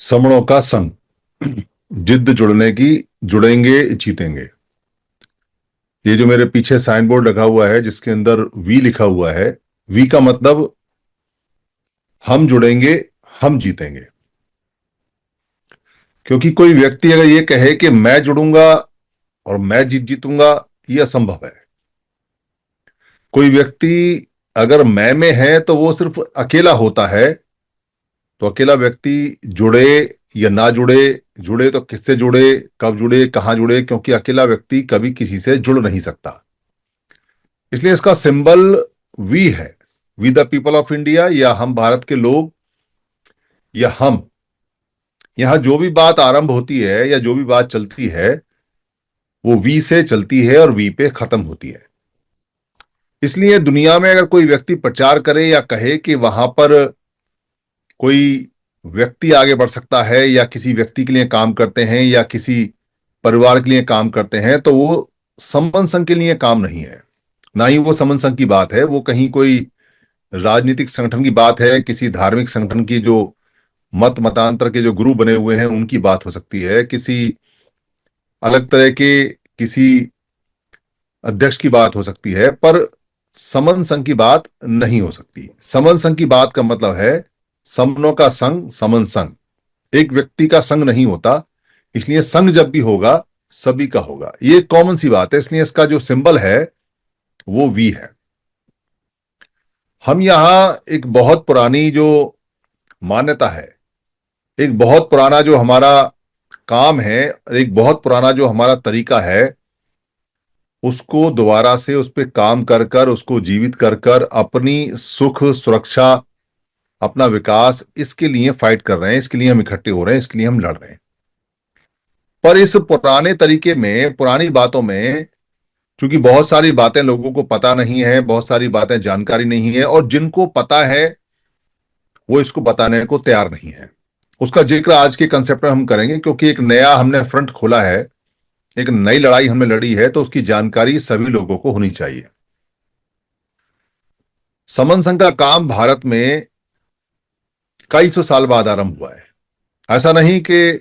समणों का संग, जिद्द जुड़ने की, जुड़ेंगे जीतेंगे। ये जो मेरे पीछे साइन बोर्ड लगा हुआ है जिसके अंदर वी लिखा हुआ है, वी का मतलब हम जुड़ेंगे, हम जीतेंगे। क्योंकि कोई व्यक्ति अगर ये कहे कि मैं जुड़ूंगा और मैं जीतूंगा, ये असंभव है। कोई व्यक्ति अगर मैं में है तो वो सिर्फ अकेला होता है। तो अकेला व्यक्ति जुड़े या ना जुड़े, जुड़े तो किससे जुड़े, कब जुड़े, कहां जुड़े, क्योंकि अकेला व्यक्ति कभी किसी से जुड़ नहीं सकता। इसलिए इसका सिंबल वी है। We the people of India, या हम भारत के लोग, या हम। यहां जो भी बात आरंभ होती है या जो भी बात चलती है वो वी से चलती है और वी पे खत्म होती है। इसलिए दुनिया में अगर कोई व्यक्ति प्रचार करे या कहे कि वहां पर कोई व्यक्ति आगे बढ़ सकता है या किसी व्यक्ति के लिए काम करते हैं या किसी परिवार के लिए काम करते हैं, तो वो समन संघ के लिए काम नहीं है। ना ही वो समन संघ की बात है, वो कहीं कोई राजनीतिक संगठन की बात है, किसी धार्मिक संगठन की जो मतांतर के जो गुरु बने हुए हैं उनकी बात हो सकती है, किसी अलग तरह के किसी अध्यक्ष की बात हो सकती है, पर समन संघ की बात नहीं हो सकती। समन संघ की बात का मतलब है समनों का संग, समन संघ। एक व्यक्ति का संग नहीं होता, इसलिए संग जब भी होगा सभी का होगा। ये कॉमन सी बात है, इसलिए इसका जो सिंबल है वो वी है। हम यहां एक बहुत पुरानी जो मान्यता है, एक बहुत पुराना जो हमारा काम है और एक बहुत पुराना जो हमारा तरीका है, उसको दोबारा से उस पर काम कर कर उसको जीवित कर कर अपनी सुख सुरक्षा, अपना विकास, इसके लिए फाइट कर रहे हैं। इसके लिए हम इकट्ठे हो रहे हैं, इसके लिए हम लड़ रहे हैं। पर इस पुराने तरीके में, पुरानी बातों में, क्योंकि बहुत सारी बातें लोगों को पता नहीं है, बहुत सारी बातें जानकारी नहीं है, और जिनको पता है वो इसको बताने को तैयार नहीं है। उसका जिक्र आज के कंसेप्ट में हम करेंगे, क्योंकि एक नया हमने फ्रंट खोला है, एक नई लड़ाई हमने लड़ी है, तो उसकी जानकारी सभी लोगों को होनी चाहिए। समन संघ का काम भारत में कई सौ साल बाद आरंभ हुआ है। ऐसा नहीं कि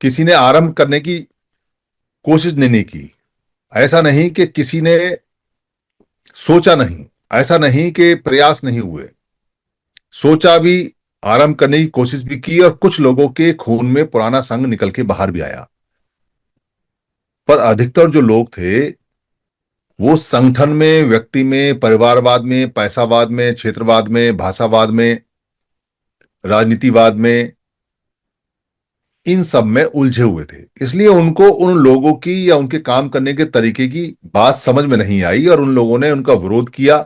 किसी ने आरंभ करने की कोशिश नहीं की, ऐसा नहीं कि किसी ने सोचा नहीं, ऐसा नहीं कि प्रयास नहीं हुए। सोचा भी, आरंभ करने की कोशिश भी की, और कुछ लोगों के खून में पुराना संघ निकल के बाहर भी आया। पर अधिकतर जो लोग थे वो संगठन में, व्यक्ति में, परिवारवाद में, पैसावाद में, क्षेत्रवाद में, भाषावाद में, राजनीतिवाद में, इन सब में उलझे हुए थे। इसलिए उनको उन लोगों की या उनके काम करने के तरीके की बात समझ में नहीं आई और उन लोगों ने उनका विरोध किया।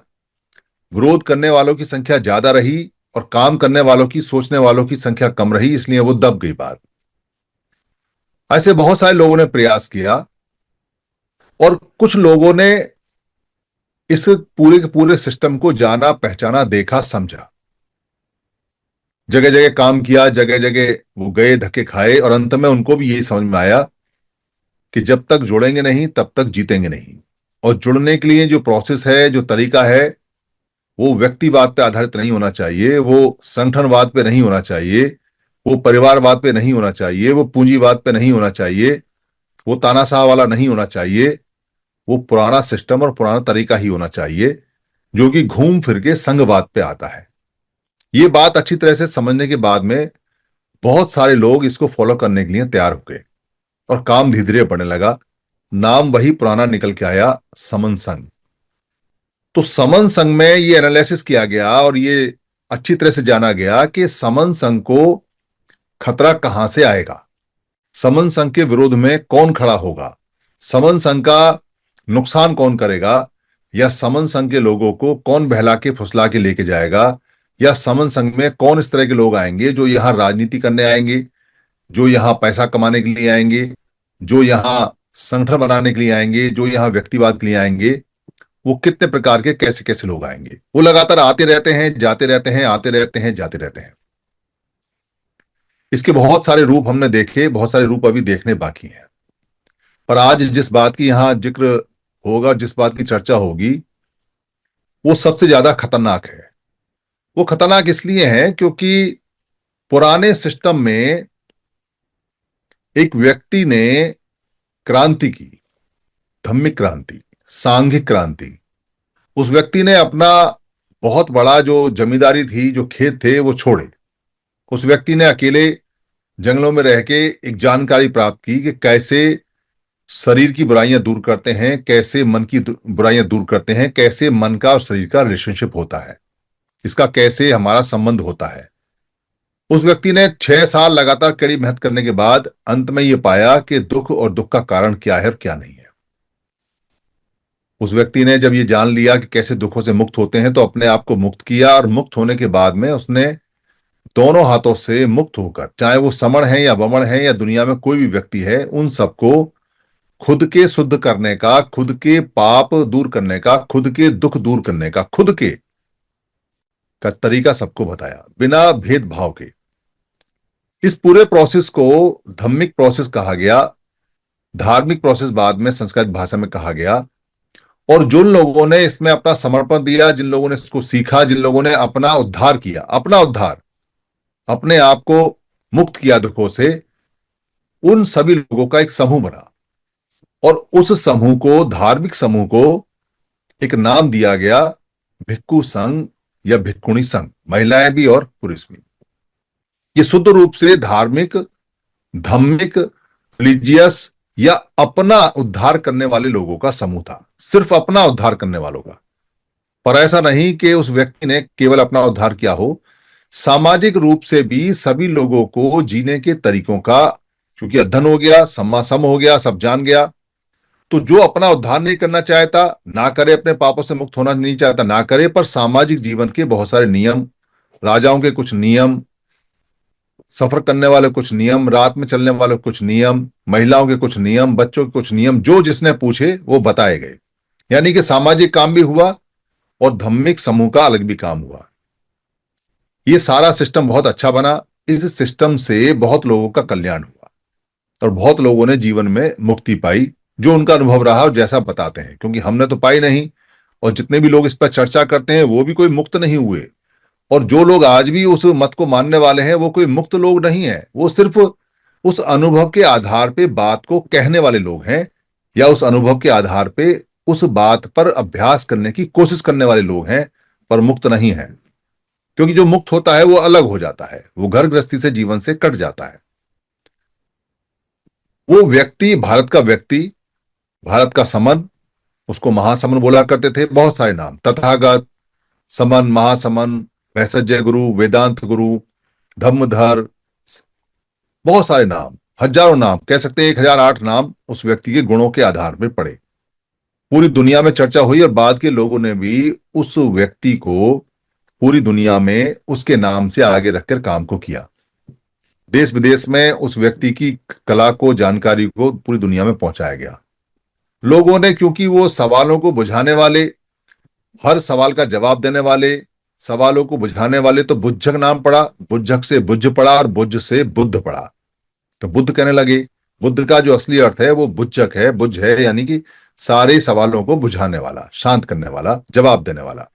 विरोध करने वालों की संख्या ज्यादा रही और काम करने वालों की, सोचने वालों की संख्या कम रही, इसलिए वो दब गई बात। ऐसे बहुत सारे लोगों ने प्रयास किया और कुछ लोगों ने इस पूरे के पूरे सिस्टम को जाना, पहचाना, देखा, समझा, जगह जगह काम किया, जगह जगह वो गए, धक्के खाए, और अंत में उनको भी यही समझ में आया कि जब तक जुड़ेंगे नहीं तब तक जीतेंगे नहीं। और जुड़ने के लिए जो प्रोसेस है, जो तरीका है, वो व्यक्तिवाद पे आधारित नहीं होना चाहिए, वो संगठनवाद पे नहीं होना चाहिए, वो परिवारवाद पे नहीं होना चाहिए, वो पूंजीवाद पे नहीं होना चाहिए, वो तानाशाह वाला नहीं होना चाहिए। वो पुराना सिस्टम और पुराना तरीका ही होना चाहिए, जो कि घूम फिर के संघवाद पे आता है। ये बात अच्छी तरह से समझने के बाद में बहुत सारे लोग इसको फॉलो करने के लिए तैयार हो गए और काम धीरे धीरे बढ़ने लगा। नाम वही पुराना निकल के आया, समन संघ। तो समन संघ में ये एनालिसिस किया गया और ये अच्छी तरह से जाना गया कि समन संघ को खतरा कहां से आएगा, समन संघ के विरोध में कौन खड़ा होगा, समन संघ का नुकसान कौन करेगा, या समन संघ के लोगों को कौन बहला के फुसला के लेके जाएगा, या समन संघ में कौन इस तरह के लोग आएंगे जो यहां राजनीति करने आएंगे, जो यहां पैसा कमाने के लिए आएंगे, जो यहां संगठन बनाने के लिए आएंगे, जो यहां व्यक्तिवाद के लिए आएंगे। वो कितने प्रकार के, कैसे कैसे लोग आएंगे। वो लगातार आते रहते हैं, जाते रहते हैं, आते रहते हैं, जाते रहते हैं। इसके बहुत सारे रूप हमने देखे, बहुत सारे रूप अभी देखने बाकी हैं। पर आज जिस बात की यहां जिक्र होगा, जिस बात की चर्चा होगी, वो सबसे ज्यादा खतरनाक है। वो खतरनाक इसलिए है क्योंकि पुराने सिस्टम में एक व्यक्ति ने क्रांति की, धम्मिक क्रांति, सांघिक क्रांति। उस व्यक्ति ने अपना बहुत बड़ा जो जमींदारी थी, जो खेत थे, वो छोड़े। उस व्यक्ति ने अकेले जंगलों में रह के एक जानकारी प्राप्त की कि कैसे शरीर की बुराइयां दूर करते हैं, कैसे मन की बुराइयां दूर करते हैं, कैसे मन का और शरीर का रिलेशनशिप होता है, इसका कैसे हमारा संबंध होता है। उस व्यक्ति ने 6 साल लगातार कड़ी मेहनत करने के बाद अंत में यह पाया कि दुख और दुख का कारण क्या है और क्या नहीं है। उस व्यक्ति ने जब ये जान लिया कि कैसे दुखों से मुक्त होते हैं, तो अपने आप को मुक्त किया, और मुक्त होने के बाद में उसने दोनों हाथों से मुक्त होकर, चाहे वो समण है या वमण है या दुनिया में कोई भी व्यक्ति है, उन सबको खुद के शुद्ध करने का, खुद के पाप दूर करने का, खुद के दुख दूर करने का, खुद के का तरीका सबको बताया, बिना भेदभाव के। इस पूरे प्रोसेस को धम्मिक प्रोसेस कहा गया। धार्मिक प्रोसेस बाद में संस्कृत भाषा में कहा गया। और जिन लोगों ने इसमें अपना समर्पण दिया, जिन लोगों ने इसको सीखा, जिन लोगों ने अपना उद्धार किया, अपना उद्धार, अपने आप को मुक्त किया दुखों से, उन सभी लोगों का एक समूह बना। और उस समूह को, धार्मिक समूह को, एक नाम दिया गया भिक्खु संघ या भिक्खुणी संघ, महिलाएं भी और पुरुष भी। ये शुद्ध रूप से धार्मिक, धम्मिक, रिलीजियस या अपना उद्धार करने वाले लोगों का समूह था, सिर्फ अपना उद्धार करने वालों का। पर ऐसा नहीं कि उस व्यक्ति ने केवल अपना उद्धार किया हो, सामाजिक रूप से भी सभी लोगों को जीने के तरीकों का, क्योंकि अध्ययन हो गया, सम्मासम हो गया, सब जान गया, तो जो अपना उद्धार नहीं करना चाहता ना करे, अपने पापों से मुक्त होना नहीं चाहता ना करे, पर सामाजिक जीवन के बहुत सारे नियम, राजाओं के कुछ नियम, सफर करने वाले कुछ नियम, रात में चलने वाले कुछ नियम, महिलाओं के कुछ नियम, बच्चों के कुछ नियम, जो जिसने पूछे वो बताए गए। यानी कि सामाजिक काम भी हुआ और धम्मिक समूह का अलग भी काम हुआ। ये सारा सिस्टम बहुत अच्छा बना। इस सिस्टम से बहुत लोगों का कल्याण हुआ और बहुत लोगों ने जीवन में मुक्ति पाई, जो उनका अनुभव रहा और जैसा बताते हैं, क्योंकि हमने तो पाई नहीं। और जितने भी लोग इस पर चर्चा करते हैं वो भी कोई मुक्त नहीं हुए। और जो लोग आज भी उस मत को मानने वाले हैं वो कोई मुक्त लोग नहीं है, वो सिर्फ उस अनुभव के आधार पे बात को कहने वाले लोग हैं, या उस अनुभव के आधार पे उस बात पर अभ्यास करने की कोशिश करने वाले लोग हैं, पर मुक्त नहीं है। क्योंकि जो मुक्त होता है वो अलग हो जाता है, वो घर गृहस्थी से, जीवन से कट जाता है। वो व्यक्ति, भारत का व्यक्ति, भारत का समन, उसको महासमन बोला करते थे, बहुत सारे नाम, तथागत, समन, महासमन, भैसज्य गुरु, वेदांत गुरु, धम्मधर, बहुत सारे नाम, हजारों नाम कह सकते हैं, 1008 नाम उस व्यक्ति के गुणों के आधार पर पड़े। पूरी दुनिया में चर्चा हुई और बाद के लोगों ने भी उस व्यक्ति को पूरी दुनिया में उसके नाम से आगे रखकर काम को किया। देश विदेश में उस व्यक्ति की कला को, जानकारी को पूरी दुनिया में पहुंचाया गया। लोगों ने, क्योंकि वो सवालों को बुझाने वाले, हर सवाल का जवाब देने वाले, सवालों को बुझाने वाले, तो बुद्धक नाम पड़ा, बुद्धक से बुझ पड़ा और बुझ से बुद्ध पड़ा। तो बुद्ध कहने लगे, बुद्ध का जो असली अर्थ है वो बुद्धक है, बुझ है, यानी कि सारे सवालों को बुझाने वाला, शांत करने वाला, जवाब देने वाला।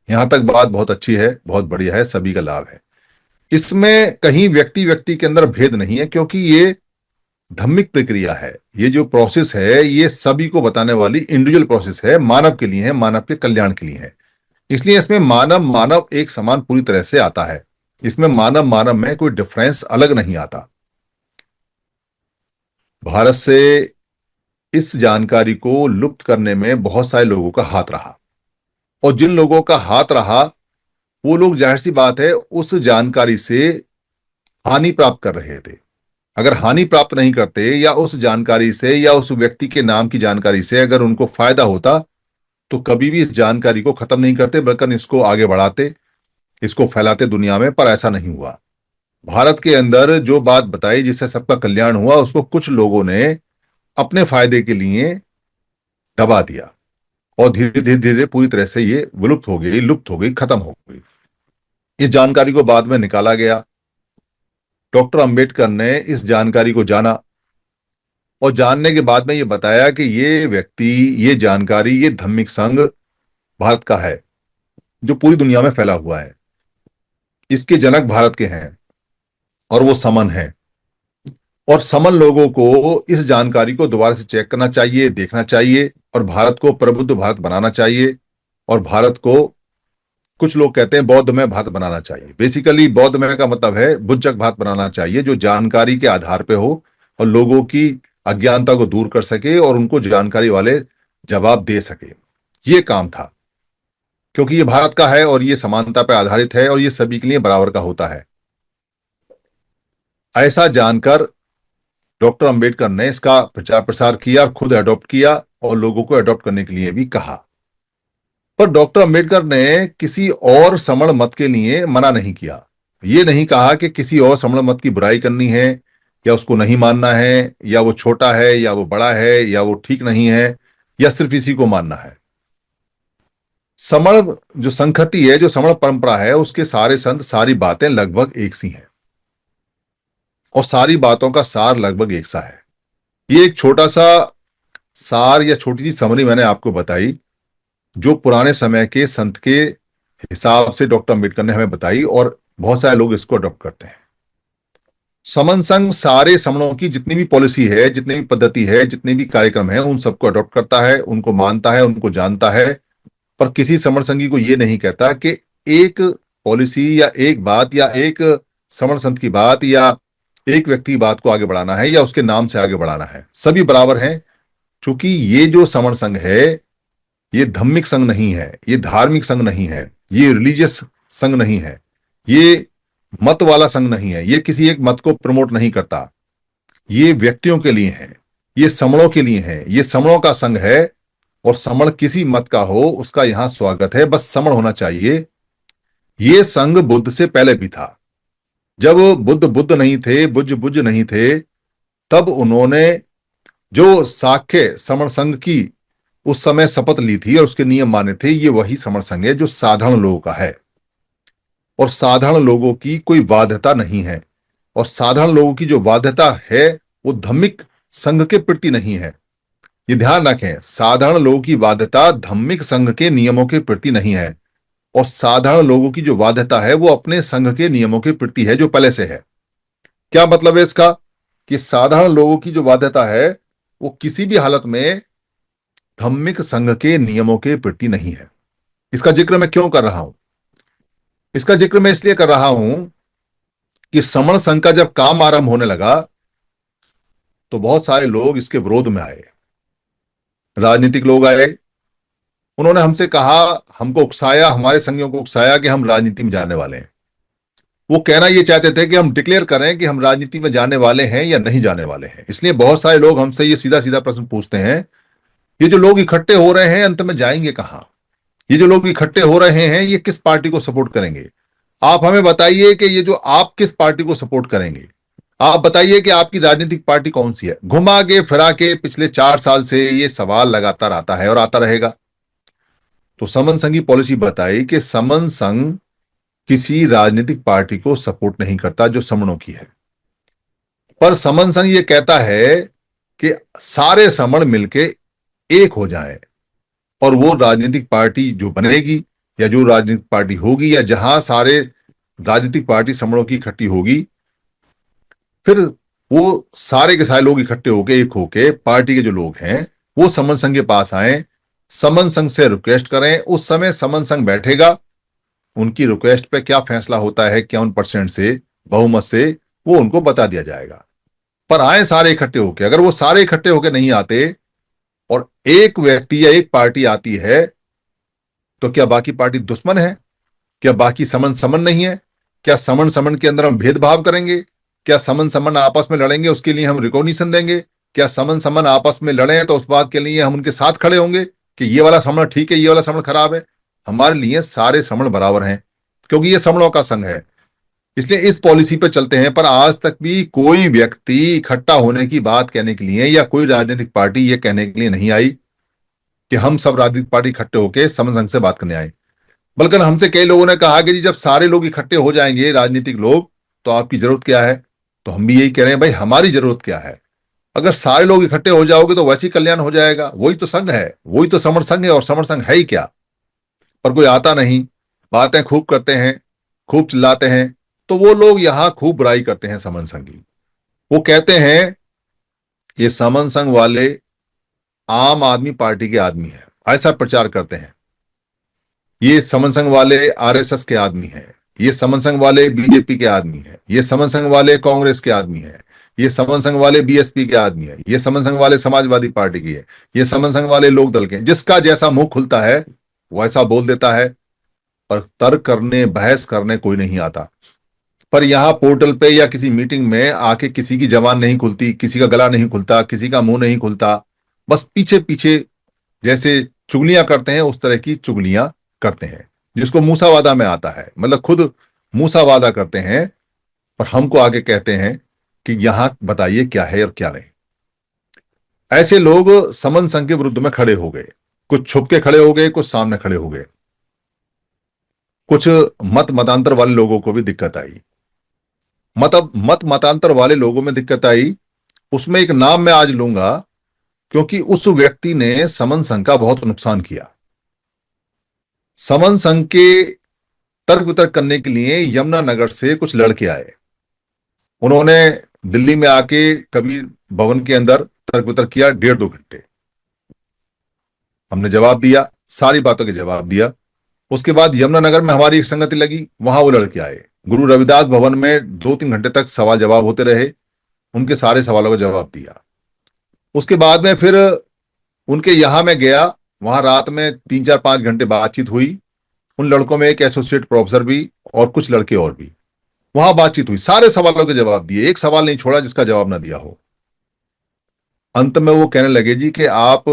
यहां तक बात बहुत अच्छी है, बहुत बढ़िया है, सभी का लाभ है। इसमें कहीं व्यक्ति व्यक्ति के अंदर भेद नहीं है, क्योंकि ये धम्मिक प्रक्रिया है। ये जो प्रोसेस है ये सभी को बताने वाली इंडिविजुअल प्रोसेस है, मानव के लिए है, मानव के कल्याण के लिए है। इसलिए इसमें मानव मानव एक समान पूरी तरह से आता है। इसमें मानव मानव में कोई डिफरेंस अलग नहीं आता। भारत से इस जानकारी को लुप्त करने में बहुत सारे लोगों का हाथ रहा, और जिन लोगों का हाथ रहा वो लोग, जाहिर सी बात है, उस जानकारी से हानि प्राप्त कर रहे थे। अगर हानि प्राप्त नहीं करते, या उस जानकारी से या उस व्यक्ति के नाम की जानकारी से अगर उनको फायदा होता, तो कभी भी इस जानकारी को खत्म नहीं करते, बल्कि इसको आगे बढ़ाते, इसको फैलाते दुनिया में। पर ऐसा नहीं हुआ। भारत के अंदर जो बात बताई जिससे सबका कल्याण हुआ, उसको कुछ लोगों ने अपने फायदे के लिए दबा दिया, और धीरे धीरे धीरे पूरी तरह से ये विलुप्त हो गई, लुप्त हो गई, खत्म हो गई। इस जानकारी को बाद में निकाला गया। डॉक्टर अंबेडकर ने इस जानकारी को जाना, और जानने के बाद में ये बताया कि ये व्यक्ति, ये जानकारी, ये धम्मिक संघ भारत का है, जो पूरी दुनिया में फैला हुआ है। इसके जनक भारत के हैं और वो समन है। और समन लोगों को इस जानकारी को दोबारा से चेक करना चाहिए, देखना चाहिए और भारत को प्रबुद्ध भारत बनाना चाहिए। और भारत को कुछ लोग कहते हैं बौद्धमय भारत बनाना चाहिए। बेसिकली बौद्धमय का मतलब है बुद्धक भारत बनाना चाहिए, जो जानकारी के आधार पे हो और लोगों की अज्ञानता को दूर कर सके और उनको जानकारी वाले जवाब दे सके। ये काम था, क्योंकि ये भारत का है और ये समानता पर आधारित है और ये सभी के लिए बराबर का होता है। ऐसा जानकर डॉक्टर अंबेडकर ने इसका प्रचार प्रसार किया, खुद अडॉप्ट किया और लोगों को अडॉप्ट करने के लिए भी कहा। पर डॉक्टर अंबेडकर ने किसी और समण मत के लिए मना नहीं किया। ये नहीं कहा कि किसी और समण मत की बुराई करनी है या उसको नहीं मानना है या वो छोटा है या वो बड़ा है या वो ठीक नहीं है या सिर्फ इसी को मानना है। समण जो संखति है, जो समण परंपरा है, उसके सारे संत, सारी बातें लगभग एक सी हैं और सारी बातों का सार लगभग एक सा है। ये एक छोटा सा सार या छोटी सी समरी मैंने आपको बताई, जो पुराने समय के संत के हिसाब से डॉक्टर अंबेडकर ने हमें बताई और बहुत सारे लोग इसको अडॉप्ट करते हैं। समन संघ सारे समणों की जितनी भी पॉलिसी है, जितनी भी पद्धति है, जितने भी कार्यक्रम है, उन सबको अडॉप्ट करता है, उनको मानता है, उनको जानता है। पर किसी समण संघी को यह नहीं कहता कि एक पॉलिसी या एक बात या एक समण संत की बात या एक व्यक्ति की बात को आगे बढ़ाना है या उसके नाम से आगे बढ़ाना है। सभी बराबर हैं, क्योंकि ये जो समण संघ है ये धम्मिक संघ नहीं है, ये धार्मिक संघ नहीं है, ये रिलीजियस संघ नहीं है, ये मत वाला संघ नहीं है, ये किसी एक मत को प्रमोट नहीं करता। ये व्यक्तियों के लिए है, ये समणों के लिए है, ये समणों का संघ है। और समण किसी मत का हो उसका यहां स्वागत है, बस समण होना चाहिए। ये संघ बुद्ध से पहले भी था। जब बुद्ध बुद्ध नहीं थे, बुद्ध बुद्ध नहीं थे, तब उन्होंने जो साख्य समण संघ की उस समय शपथ ली थी और उसके नियम माने थे, ये वही समण संघ है जो साधारण लोगों का है। और साधारण लोगों की कोई बाध्यता नहीं है, और साधारण लोगों की जो बाध्यता है वो धम्मिक संघ के प्रति नहीं है। ये ध्यान रखें, साधारण लोगों की बाध्यता धम्मिक संघ के नियमों के प्रति नहीं है, और साधारण लोगों की जो बाध्यता है वो अपने संघ के नियमों के प्रति है जो पहले से है। क्या मतलब है इसका? कि साधारण लोगों की जो बाध्यता है वो किसी भी हालत में धम्मिक संघ के नियमों के प्रति नहीं है। इसका जिक्र मैं क्यों कर रहा हूं? इसका जिक्र मैं इसलिए कर रहा हूं कि समण संघ का जब काम आरंभ होने लगा तो बहुत सारे लोग इसके विरोध में आए। राजनीतिक लोग आए, उन्होंने हमसे कहा, हमको उकसाया, हमारे संगियों को उकसाया कि हम राजनीति में जाने वाले हैं। वो कहना ये चाहते थे कि हम डिक्लेयर करें कि हम राजनीति में जाने वाले हैं या नहीं जाने वाले हैं। इसलिए बहुत सारे लोग हमसे ये सीधा सीधा प्रश्न पूछते हैं, ये जो लोग इकट्ठे हो रहे हैं अंत में जाएंगे कहां? ये जो लोग इकट्ठे हो रहे हैं ये किस पार्टी को सपोर्ट करेंगे? आप हमें बताइए कि ये जो आप किस पार्टी को सपोर्ट करेंगे, आप बताइए कि आपकी राजनीतिक पार्टी कौन सी है। घुमा के फिरा के पिछले 4 साल से ये सवाल लगातार आता है और आता रहेगा। तो समन संघ की पॉलिसी बताई कि समन संघ किसी राजनीतिक पार्टी को सपोर्ट नहीं करता जो समणों की है, पर समन संघ ये कहता है कि सारे समण मिलके एक हो जाएं और वो राजनीतिक पार्टी जो बनेगी या जो राजनीतिक पार्टी होगी या जहां सारे राजनीतिक पार्टी समणों की इकट्ठी होगी, फिर वो सारे के सारे लोग इकट्ठे होके एक होके पार्टी के जो लोग हैं वो समन संघ के पास आए, समन संघ से रिक्वेस्ट करें। उस समय समन संघ बैठेगा, उनकी रिक्वेस्ट पे क्या फैसला होता है 51% से बहुमत से वो उनको बता दिया जाएगा। पर आए सारे इकट्ठे होके, अगर वो सारे इकट्ठे होके नहीं आते और एक व्यक्ति या एक पार्टी आती है तो क्या बाकी पार्टी दुश्मन है? क्या बाकी समन समन नहीं है? क्या समन समन के अंदर हम भेदभाव करेंगे? क्या समन समन आपस में लड़ेंगे उसके लिए हम रिकॉग्निशन देंगे? क्या समन समन आपस में लड़े तो उस बात के लिए हम उनके साथ खड़े होंगे कि ये वाला समण ठीक है, ये वाला समण खराब है? हमारे लिए सारे समण बराबर हैं, क्योंकि ये समणों का संघ है। इसलिए इस पॉलिसी पे चलते हैं। पर आज तक भी कोई व्यक्ति इकट्ठा होने की बात कहने के लिए या कोई राजनीतिक पार्टी ये कहने के लिए नहीं आई कि हम सब राजनीतिक पार्टी इकट्ठे होकर समन संघ से बात करने आए। बल्कि हमसे कई लोगों ने कहा कि जी जब सारे लोग इकट्ठे हो जाएंगे राजनीतिक लोग तो आपकी जरूरत क्या है? तो हम भी यही कह रहे हैं, भाई हमारी जरूरत क्या है? अगर सारे लोग इकट्ठे हो जाओगे तो वैसे ही कल्याण हो जाएगा। वही तो संघ है, वही तो समर संघ है, और समर संघ है ही क्या? पर कोई आता नहीं, बातें खूब करते हैं, खूब चिल्लाते हैं। तो वो लोग यहां खूब बुराई करते हैं समन संघ की। वो कहते हैं ये समन संघ वाले आम आदमी पार्टी के आदमी हैं, ऐसा प्रचार करते हैं। ये समन संघ वाले आरएसएस के आदमी हैं, ये समन संघ वाले बीजेपी के आदमी हैं, ये समन संघ वाले कांग्रेस के आदमी हैं, ये समन संघ वाले बीएसपी के आदमी हैं, ये समन संघ वाले समाजवादी पार्टी की है, ये समन संघ वाले लोक दल के हैं। जिसका जैसा मुंह खुलता है वैसा बोल देता है, पर तर्क करने बहस करने कोई नहीं आता। पर यहां पोर्टल पे या किसी मीटिंग में आके किसी की जबान नहीं खुलती, किसी का गला नहीं खुलता, किसी का मुंह नहीं खुलता। बस पीछे पीछे जैसे चुगलियां करते हैं उस तरह की चुगलियां करते हैं, जिसको मूसावादा में आता है। मतलब खुद मूसावादा करते हैं और हमको आगे कहते हैं कि यहां बताइए क्या है और क्या नहीं। ऐसे लोग समन संघ के विरुद्ध में खड़े हो गए, कुछ छुप के खड़े हो गए, कुछ सामने खड़े हो गए। कुछ मत मतांतर वाले लोगों को भी दिक्कत आई। मत मतांतर वाले लोगों में दिक्कत आई, उसमें एक नाम मैं आज लूंगा, क्योंकि उस व्यक्ति ने समन संघ का बहुत नुकसान किया। समन संघ के तर्क वितर्क करने के लिए यमुनानगर से कुछ लड़के आए। उन्होंने दिल्ली में आके कबीर भवन के अंदर तर्क वितर्क किया 1.5-2 घंटे। हमने जवाब दिया, सारी बातों के जवाब दिया। उसके बाद यमुनानगर में हमारी एक संगति लगी, वहां वो लड़के आए। गुरु रविदास भवन में 2-3 घंटे तक सवाल जवाब होते रहे, उनके सारे सवालों का जवाब दिया। उसके बाद में फिर उनके यहां मैं गया, वहां रात में 3-4-5 घंटे बातचीत हुई। उन लड़कों में एक एसोसिएट प्रोफेसर भी और कुछ लड़के और भी। वहां बातचीत हुई, सारे सवालों के जवाब दिए, एक सवाल नहीं छोड़ा जिसका जवाब ना दिया हो। अंत में वो कहने लगे जी कि आप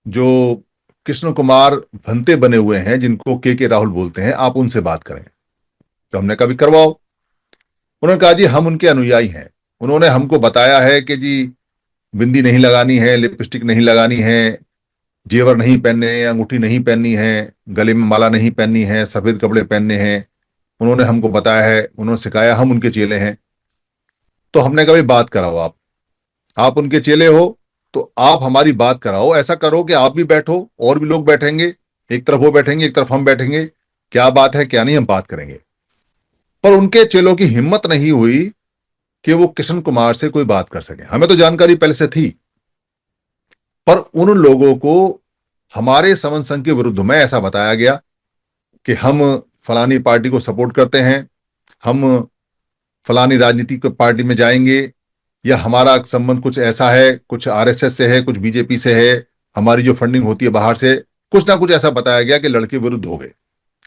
जो कृष्ण कुमार भंते बने हुए हैं, जिनको के राहुल बोलते हैं, आप उनसे बात करें। तो हमने कहा भी करवाओ। उन्होंने कहा जी हम उनके अनुयायी हैं, उन्होंने हमको बताया है कि जी बिंदी नहीं लगानी है, लिपस्टिक नहीं लगानी है, जेवर नहीं पहनने हैं, अंगूठी नहीं पहननी है, गले में माला नहीं पहननी है, सफेद कपड़े पहनने हैं। उन्होंने हमको बताया है, उन्होंने सिखाया, हम उनके चेले हैं। तो हमने कहा भाई बात कराओ, आप उनके चेले हो तो आप हमारी बात कराओ। ऐसा करो कि आप भी बैठो, और भी लोग बैठेंगे, एक तरफ वो बैठेंगे, एक तरफ हम बैठेंगे, क्या बात है क्या नहीं हम बात करेंगे। पर उनके चेलों की हिम्मत नहीं हुई कि वो कृष्ण कुमार से कोई बात कर सके। हमें तो जानकारी पहले से थी, पर उन लोगों को हमारे समन संघ के विरुद्ध में ऐसा बताया गया कि हम फलानी पार्टी को सपोर्ट करते हैं, हम फलानी राजनीतिक पार्टी में जाएंगे, या हमारा संबंध कुछ ऐसा है, कुछ आरएसएस से है, कुछ बीजेपी से है, हमारी जो फंडिंग होती है बाहर से, कुछ ना कुछ ऐसा बताया गया कि लड़के विरुद्ध हो गए।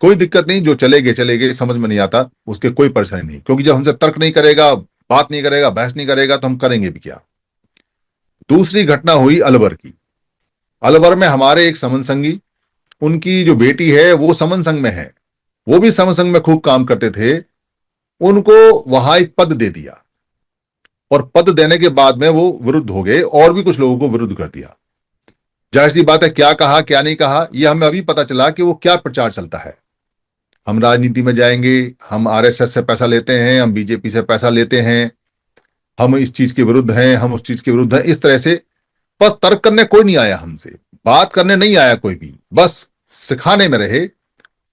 कोई दिक्कत नहीं, जो चले गए, समझ में नहीं आता उसके कोई परेशानी नहीं, क्योंकि जब हमसे तर्क नहीं करेगा, बात नहीं करेगा, बहस नहीं करेगा, तो हम करेंगे भी क्या। दूसरी घटना हुई अलवर की। अलवर में हमारे एक समन संघी, उनकी जो बेटी है वो समन संघ में है, वो भी समन संघ में खूब काम करते थे। उनको वहां एक पद दे दिया, और पद देने के बाद में वो विरुद्ध हो गए, और भी कुछ लोगों को विरुद्ध कर दिया। जाहिर सी बात है, क्या कहा क्या नहीं कहा ये हमें अभी पता चला कि वो क्या प्रचार चलता है। हम राजनीति में जाएंगे, हम आरएसएस से पैसा लेते हैं, हम बीजेपी से पैसा लेते हैं, हम इस चीज के विरुद्ध हैं, हम उस चीज के विरुद्ध हैं, इस तरह से। पर तर्क करने कोई नहीं आया, हमसे बात करने नहीं आया कोई भी, बस सिखाने में रहे,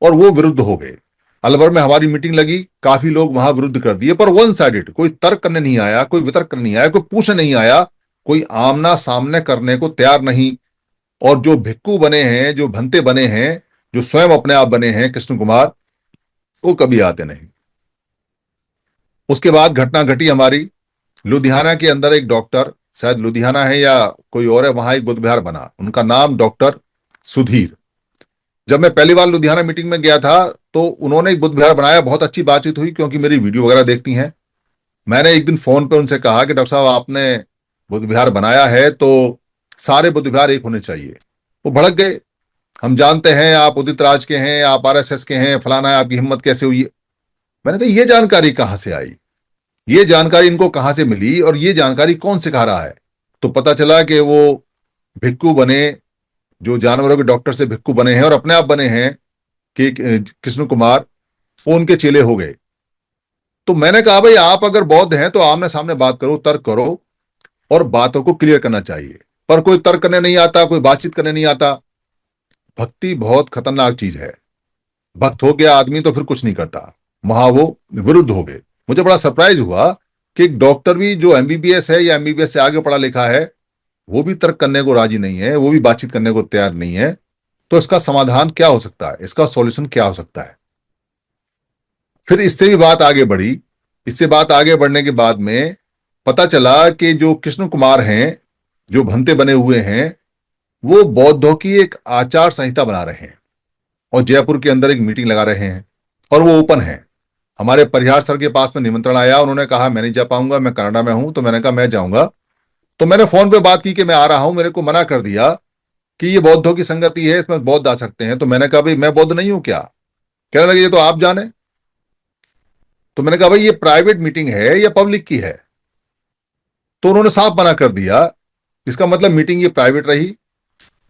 और वो विरुद्ध हो गए। अलवर में हमारी मीटिंग लगी, काफी लोग वहां विरुद्ध कर दिए, पर वन साइडेड, कोई तर्क करने नहीं आया, कोई वितर्क करने नहीं आया, कोई पूछने नहीं आया, कोई आमना सामने करने को तैयार नहीं। और जो भिक्खू बने हैं, जो भंते बने हैं, जो स्वयं अपने आप बने हैं कृष्ण कुमार, वो कभी आते नहीं। उसके बाद घटना घटी हमारी लुधियाना के अंदर। एक डॉक्टर, शायद लुधियाना है या कोई और है, वहां एक बुद्ध विहार बना, उनका नाम डॉक्टर सुधीर। जब मैं पहली बार लुधियाना मीटिंग में गया था तो उन्होंने एक बुद्ध विहार बनाया, बहुत अच्छी बातचीत हुई, क्योंकि मेरी वीडियो वगैरह देखती हैं। मैंने एक दिन फोन पे उनसे कहा कि डॉक्टर साहब आपने बुद्ध विहार बनाया है तो सारे बुद्ध विहार एक होने चाहिए। वो भड़क गए, हम जानते हैं आप उदित राज के हैं, आप आरएसएस के हैं, फलाना है, आपकी हिम्मत कैसे हुई। मैंने कहा ये जानकारी कहां से आई, ये जानकारी इनको कहां से मिली, और ये जानकारी कौन सिखा रहा है। तो पता चला कि वो भिक्खू बने, जो जानवरों के डॉक्टर से भिक्खू बने हैं और अपने आप बने हैं कि कृष्ण कुमार, वो उनके चेले हो गए। तो मैंने कहा भाई आप अगर बौद्ध हैं तो आमने सामने बात करो, तर्क करो, और बातों को क्लियर करना चाहिए। पर कोई तर्क करने नहीं आता, कोई बातचीत करने नहीं आता। भक्ति बहुत खतरनाक चीज है। भक्त हो गया आदमी तो फिर कुछ नहीं करता, वहां वो विरुद्ध हो गए। मुझे बड़ा सरप्राइज हुआ कि एक डॉक्टर भी जो एमबीबीएस है या एमबीबीएस से आगे पढ़ा लिखा है, वो भी तर्क करने को राजी नहीं है, वो भी बातचीत करने को तैयार नहीं है। तो इसका समाधान क्या हो सकता है, इसका सॉल्यूशन क्या हो सकता है? फिर इससे भी बात आगे बढ़ी। इससे बात आगे बढ़ने के बाद में पता चला कि जो कृष्ण कुमार हैं, जो भंते बने हुए हैं, वो बौद्धों की एक आचार संहिता बना रहे हैं और जयपुर के अंदर एक मीटिंग लगा रहे हैं, और वो ओपन है। हमारे परिहार सर के पास में निमंत्रण आया, उन्होंने कहा मैं नहीं जा पाऊंगा, मैं कनाडा में हूं। तो मैंने कहा मैं जाऊंगा। तो मैंने फोन पे बात की कि मैं आ रहा हूं, मेरे को मना कर दिया कि ये बौद्धों की संगति है, इसमें बौद्ध आ सकते हैं। तो मैंने कहा भाई मैं बौद्ध नहीं हूं क्या? कहने लगे ये तो आप जाने। तो मैंने कहा भाई ये प्राइवेट मीटिंग है या पब्लिक की है? तो उन्होंने साफ मना कर दिया। इसका मतलब मीटिंग ये प्राइवेट रही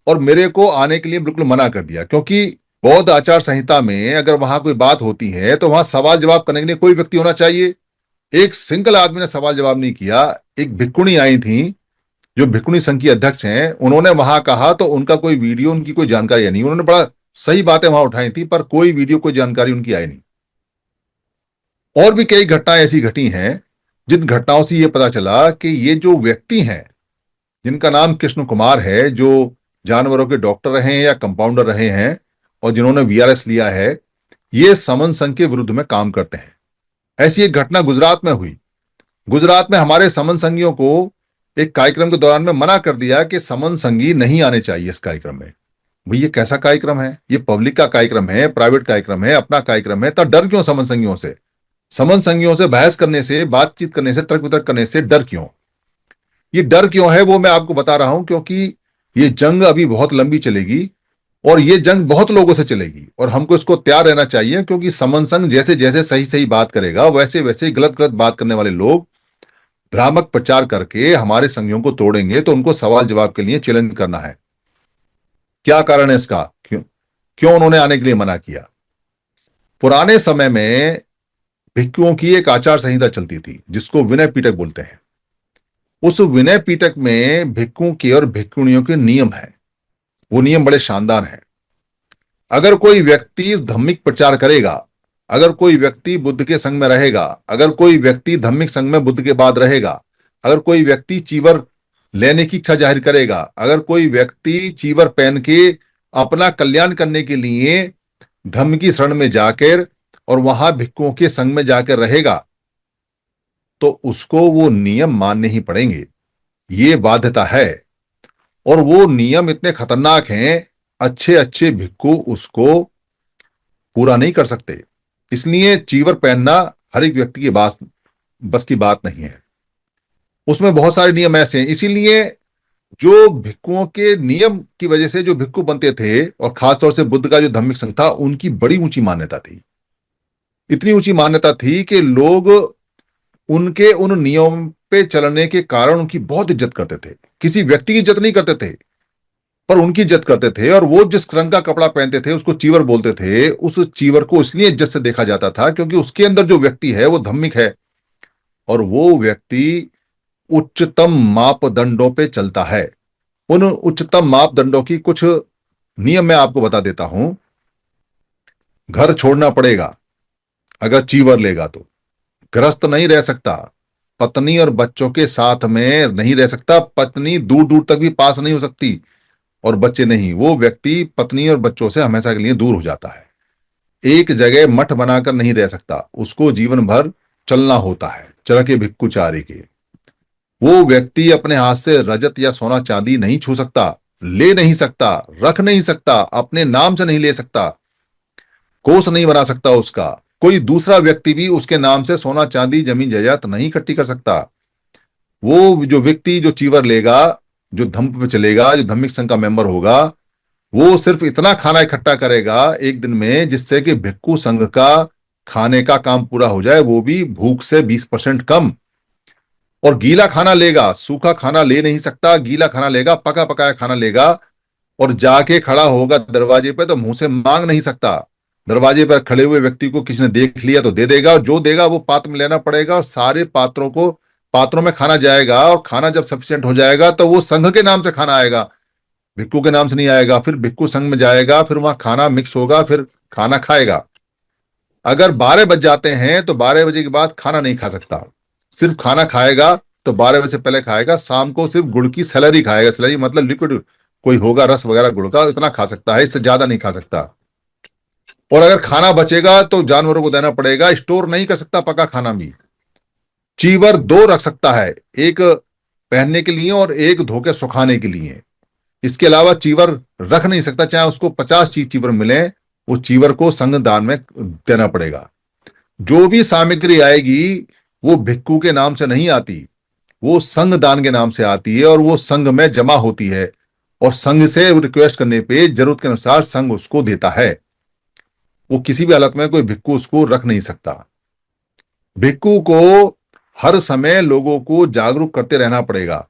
और मेरे को आने के लिए बिल्कुल मना कर दिया, क्योंकि बौद्ध आचार संहिता में अगर वहां कोई बात होती है तो वहां सवाल जवाब करने के लिए कोई व्यक्ति होना चाहिए। एक सिंगल आदमी ने सवाल जवाब नहीं किया। एक भिक्षुणी आई थी, जो भिक्षुणी संघ की अध्यक्ष हैं, उन्होंने वहां कहा तो उनका कोई वीडियो, उनकी कोई जानकारी नहीं। उन्होंने बड़ा सही बातें वहां उठाई थी, पर कोई वीडियो, कोई जानकारी उनकी आई नहीं। और भी कई घटनाएं ऐसी घटी हैं जिन घटनाओं से यह पता चला कि ये जो व्यक्ति हैं, जिनका नाम कृष्ण कुमार है, जो जानवरों के डॉक्टर रहे हैं या कंपाउंडर रहे हैं और जिन्होंने वीआरएस लिया है, ये समन संघ के विरुद्ध में काम करते हैं। ऐसी एक घटना गुजरात में हुई। गुजरात में हमारे समन संघियों को एक कार्यक्रम के दौरान में मना कर दिया कि समन संघी नहीं आने चाहिए इस कार्यक्रम में। भाई ये कैसा कार्यक्रम है? ये पब्लिक का कार्यक्रम है, प्राइवेट कार्यक्रम है, अपना कार्यक्रम है, तब डर क्यों समन संघियों से? समन संघियों से बहस करने से, बातचीत करने से, तर्क वितर्क करने से डर क्यों? ये डर क्यों है वो मैं आपको बता रहा हूं, क्योंकि ये जंग अभी बहुत लंबी चलेगी और ये जंग बहुत लोगों से चलेगी और हमको इसको तैयार रहना चाहिए, क्योंकि समन संघ जैसे जैसे सही सही बात करेगा, वैसे वैसे गलत गलत बात करने वाले लोग भ्रामक प्रचार करके हमारे संघियों को तोड़ेंगे। तो उनको सवाल जवाब के लिए चैलेंज करना है। क्या कारण है इसका? क्यों क्यों उन्होंने आने के लिए मना किया? पुराने समय में भिक्षुओं की एक आचार संहिता चलती थी जिसको विनय पिटक बोलते हैं। उस विनय पिटक में भिक्षुओं के और भिक्षुणियों के नियम है। वो नियम बड़े शानदार हैं। अगर कोई व्यक्ति धार्मिक प्रचार करेगा, अगर कोई व्यक्ति बुद्ध के संग में रहेगा, अगर कोई व्यक्ति धार्मिक संघ में बुद्ध के बाद रहेगा, अगर कोई व्यक्ति चीवर लेने की इच्छा जाहिर करेगा, अगर कोई व्यक्ति चीवर पहन के अपना कल्याण करने के लिए धम्म की शरण में जाकर और वहां भिक्षुओं के संग में जाकर रहेगा, तो उसको वो नियम मानने ही पड़ेंगे। ये बाध्यता है। और वो नियम इतने खतरनाक हैं, अच्छे अच्छे भिक्षु उसको पूरा नहीं कर सकते। इसलिए चीवर पहनना हर एक व्यक्ति की बस की बात नहीं है। उसमें बहुत सारे नियम ऐसे हैं। इसीलिए जो भिक्षुओं के नियम की वजह से जो भिक्षु बनते थे, और खासतौर से बुद्ध का जो धार्मिक संघ था, उनकी बड़ी ऊंची मान्यता थी। इतनी ऊंची मान्यता थी कि लोग उनके उन नियम पे चलने के कारण उनकी बहुत इज्जत करते थे। किसी व्यक्ति की इज्जत नहीं करते थे, पर उनकी इज्जत करते थे। और वो जिस रंग का कपड़ा पहनते थे उसको चीवर बोलते थे। उस चीवर को इसलिए इज्जत से देखा जाता था क्योंकि उसके अंदर जो व्यक्ति है वो धार्मिक है और वो व्यक्ति उच्चतम मापदंडों पे चलता है। उन उच्चतम मापदंडों की कुछ नियम मैं आपको बता देता हूं। घर छोड़ना पड़ेगा अगर चीवर लेगा तो। गृहस्थ नहीं रह सकता, पत्नी और बच्चों के साथ में नहीं रह सकता, पत्नी दूर दूर तक भी पास नहीं हो सकती और बच्चे नहीं। वो व्यक्ति पत्नी और बच्चों से हमेशा के लिए दूर हो जाता है। एक जगह मठ बनाकर नहीं रह सकता, उसको जीवन भर चलना होता है चरके भिक्षुचारी के। वो व्यक्ति अपने हाथ से रजत या सोना चांदी नहीं छू सकता, ले नहीं सकता, रख नहीं सकता, अपने नाम से नहीं ले सकता, कोष नहीं बना सकता उसका। कोई दूसरा व्यक्ति भी उसके नाम से सोना चांदी जमीन जायदाद नहीं इकट्ठी कर सकता। वो जो व्यक्ति जो चीवर लेगा, जो धम्म पे चलेगा, जो धार्मिक संघ का मेंबर होगा, वो सिर्फ इतना खाना इकट्ठा करेगा एक दिन में जिससे कि भिक्षु संघ का खाने का काम पूरा हो जाए, वो भी भूख से 20% कम। और गीला खाना लेगा, सूखा खाना ले नहीं सकता, गीला खाना लेगा, पका पकाया खाना लेगा। और जाके खड़ा होगा दरवाजे पे तो मुंह से मांग नहीं सकता। दरवाजे पर खड़े हुए व्यक्ति को किसी ने देख लिया तो दे देगा, और जो देगा वो पात्र में लेना पड़ेगा और सारे पात्रों में खाना जाएगा। और खाना जब सफिशिएंट हो जाएगा तो वो संघ के नाम से खाना आएगा, भिक्षु के नाम से नहीं आएगा। फिर भिक्षु संघ में जाएगा, फिर वहां खाना मिक्स होगा, फिर खाना खाएगा। अगर 12 बज जाते हैं तो 12 बजे के बाद खाना नहीं खा सकता। सिर्फ खाना खाएगा तो 12 बजे से पहले खाएगा। शाम को सिर्फ गुड़ की सैलरी खाएगा। सैलरी मतलब लिक्विड कोई होगा, रस वगैरह गुड़ का, इतना खा सकता है, इससे ज्यादा नहीं खा सकता। और अगर खाना बचेगा तो जानवरों को देना पड़ेगा। स्टोर नहीं कर सकता पका खाना भी। चीवर दो रख सकता है, एक पहनने के लिए और एक धो के सुखाने के लिए। इसके अलावा चीवर रख नहीं सकता। चाहे उसको 50 चीज चीवर मिले, वो चीवर को संघ दान में देना पड़ेगा। जो भी सामग्री आएगी वो भिक्खू के नाम से नहीं आती, वो संघ दान के नाम से आती है और वो संघ में जमा होती है। और संघ से रिक्वेस्ट करने पे जरूरत के अनुसार संघ उसको देता है। वो किसी भी हालत में कोई भिक्खू उसको रख नहीं सकता। भिक्खू को हर समय लोगों को जागरूक करते रहना पड़ेगा।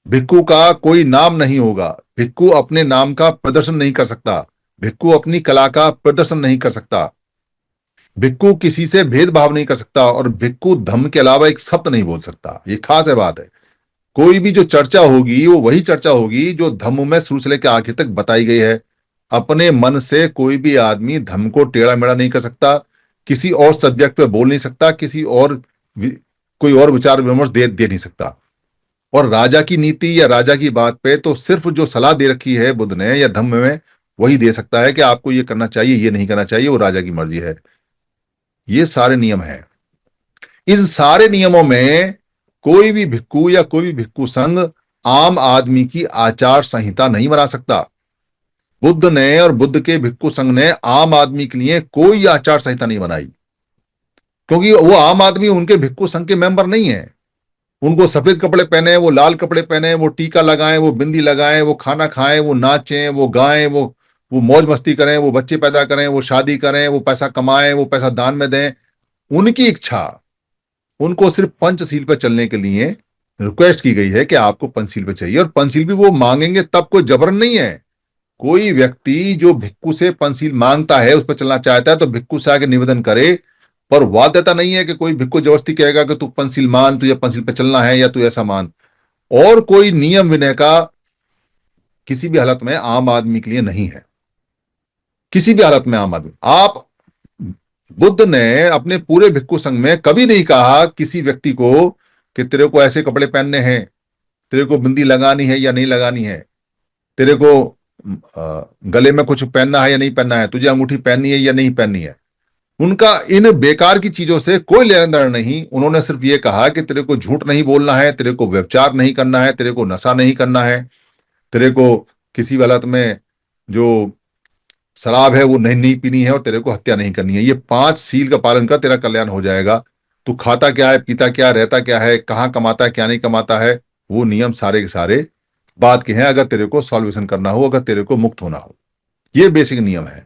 भिक्खू का कोई नाम नहीं होगा। भिक्खू अपने नाम का प्रदर्शन नहीं कर सकता। भिक्खू अपनी कला का प्रदर्शन नहीं कर सकता। भिक्खू किसी से भेदभाव नहीं कर सकता। और भिक्खू धम्म के अलावा एक शब्द नहीं बोल सकता। ये खास है बात है। कोई भी जो चर्चा होगी वो वही चर्चा होगी जो धम्म में शुरू से लेकर आखिर तक बताई गई है। अपने मन से कोई भी आदमी धम्म को टेढ़ा मेढ़ा नहीं कर सकता। किसी और सब्जेक्ट पे बोल नहीं सकता। किसी और कोई और विचार विमर्श दे नहीं सकता। और राजा की नीति या राजा की बात पे तो सिर्फ जो सलाह दे रखी है बुद्ध ने या धम्म में, वही दे सकता है कि आपको ये करना चाहिए, ये नहीं करना चाहिए, वो राजा की मर्जी है। ये सारे नियम हैं। इन सारे नियमों में कोई भी भिक्खु या कोई भी भिक्खु संघ आम आदमी की आचार संहिता नहीं बना सकता। बुद्ध ने और बुद्ध के भिक्खु संघ ने आम आदमी के लिए कोई आचार संहिता नहीं बनाई, क्योंकि वो आम आदमी उनके भिक्खु संघ के मेंबर नहीं है। उनको सफेद कपड़े पहने, वो लाल कपड़े पहने, वो टीका लगाएं, वो बिंदी लगाएं, वो खाना खाएं, वो नाचें, वो गाएं, वो मौज मस्ती करें, वो बच्चे पैदा करें, वो शादी करें, वो पैसा कमाएं, वो पैसा दान में दें, उनकी इच्छा। उनको सिर्फ पंचशील पर चलने के लिए रिक्वेस्ट की गई है कि आपको पंचशील पे चाहिए, और पंचशील भी वो मांगेंगे तब, कोई जबरन नहीं है। कोई व्यक्ति जो भिक्खु से पंचशील मांगता है, उस पर चलना चाहता है, तो भिक्खु से आगे निवेदन करे। पर बाध्यता नहीं है कि कोई भिक्खु जबरदस्ती कहेगा कि तू पंचशील मान, तुझे पंचशील पे चलना है या तू ऐसा मान। और कोई नियम विनय का किसी भी हालत में आम आदमी के लिए नहीं है। किसी भी हालत में आम आदमी, आप बुद्ध ने अपने पूरे भिक्खु संघ में कभी नहीं कहा किसी व्यक्ति को कि तेरे को ऐसे कपड़े पहनने हैं, तेरे को बिंदी लगानी है या नहीं लगानी है, तेरे को गले में कुछ पहनना है या नहीं पहनना है, तुझे अंगूठी पहननी है या नहीं पहननी है। उनका इन बेकार की चीजों से कोई लेना देना नहीं। उन्होंने सिर्फ ये कहा कि तेरे को झूठ नहीं बोलना है, तेरे को व्यभिचार नहीं करना है, तेरे को नशा नहीं करना है, तेरे को किसी हालत में जो शराब है वो नहीं नहीं पीनी है, और तेरे को हत्या नहीं करनी है। ये 5 सील का पालन कर, तेरा कल्याण हो जाएगा। तू खाता क्या है, पीता क्या, रहता क्या है, कहाँ कमाता है, क्या नहीं कमाता है, वो नियम सारे के सारे बात के हैं। अगर तेरे को सॉल्यूशन करना हो, अगर तेरे को मुक्त होना हो, ये बेसिक नियम है।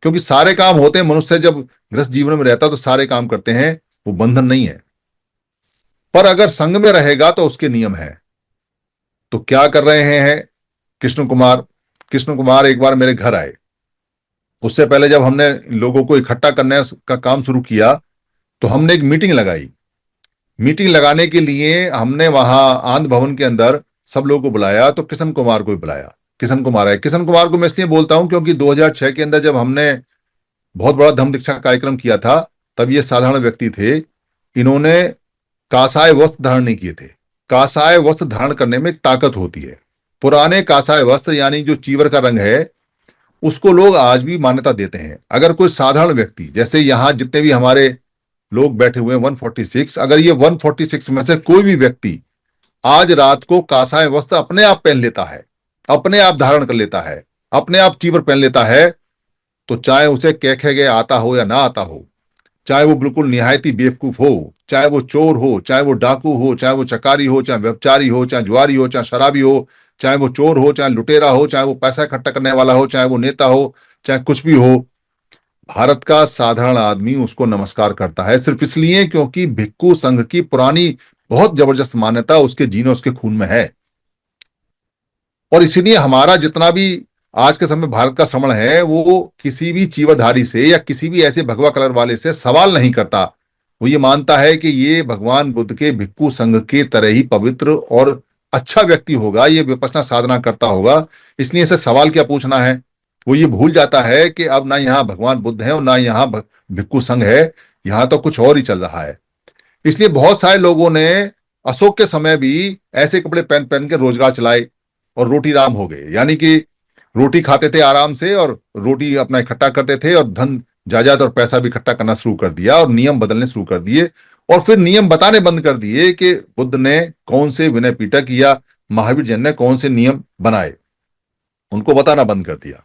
क्योंकि सारे काम होते हैं, मनुष्य जब गृहस्थ जीवन में रहता है तो सारे काम करते हैं, वो बंधन नहीं है। पर अगर संघ में रहेगा तो उसके नियम है। तो क्या कर रहे हैं कृष्ण कुमार? कृष्ण कुमार एक बार मेरे घर आए। उससे पहले जब हमने लोगों को इकट्ठा करने का काम शुरू किया तो हमने एक मीटिंग लगाई। मीटिंग लगाने के लिए हमने वहां आनंद भवन के अंदर सब लोगों को बुलाया, तो किशन कुमार को भी बुलाया। किशन कुमार आए। किशन कुमार को मैं इसलिए बोलता हूं क्योंकि 2006 के अंदर जब हमने बहुत बड़ा धम्म दीक्षा कार्यक्रम किया था, तब ये साधारण व्यक्ति थे। इन्होंने कासाय वस्त्र धारण नहीं किए थे। कासाय वस्त्र धारण करने में एक ताकत होती है। पुराने कासाय वस्त्र यानी जो चीवर का रंग है, उसको लोग आज भी मान्यता देते हैं। अगर कोई साधारण व्यक्ति, जैसे यहां जितने भी हमारे लोग बैठे हुए हैं 146, अगर ये 146 में से कोई भी व्यक्ति आज रात को कासाय वस्त्र अपने आप पहन लेता है, अपने आप धारण कर लेता है, अपने आप चीवर पहन लेता है, तो चाहे उसे कैखे गए आता हो या ना आता हो, चाहे वो बिल्कुल निहायती बेवकूफ हो, चाहे वो चोर हो, चाहे वो डाकू हो, चाहे वो चकारी हो, चाहे व्यभिचारी हो, चाहे जुआरी हो, चाहे शराबी हो, चाहे वो चोर हो, चाहे लुटेरा हो, चाहे वो पैसा इकट्ठा करने वाला हो, चाहे वो नेता हो, चाहे कुछ भी हो, भारत का साधारण आदमी उसको नमस्कार करता है। सिर्फ इसलिए क्योंकि भिक्खु संघ की पुरानी बहुत जबरदस्त मान्यता उसके जीने, उसके खून में है। और इसीलिए हमारा जितना भी आज के समय भारत का श्रमण है, वो किसी भी चीवरधारी से या किसी भी ऐसे भगवा कलर वाले से सवाल नहीं करता। वो ये मानता है कि ये भगवान बुद्ध के भिक्खु संघ के तरह ही पवित्र और अच्छा व्यक्ति होगा, ये विपश्यना साधना करता होगा, इसलिए इसे सवाल क्या पूछना है। वो ये भूल जाता है कि अब ना यहाँ भगवान बुद्ध है और ना यहाँ भिक्खु संघ है, यहाँ तो कुछ और ही चल रहा है। इसलिए बहुत सारे लोगों ने अशोक के समय भी ऐसे कपड़े पहन पहन के रोजगार चलाए और रोटी राम हो गए, यानी कि रोटी खाते थे आराम से और रोटी अपना इकट्ठा करते थे और धन जायदाद और पैसा भी इकट्ठा करना शुरू कर दिया और नियम बदलने शुरू कर दिए। और फिर नियम बताने बंद कर दिए कि बुद्ध ने कौन से विनय पिटक या महावीर जैन ने कौन से नियम बनाए, उनको बताना बंद कर दिया।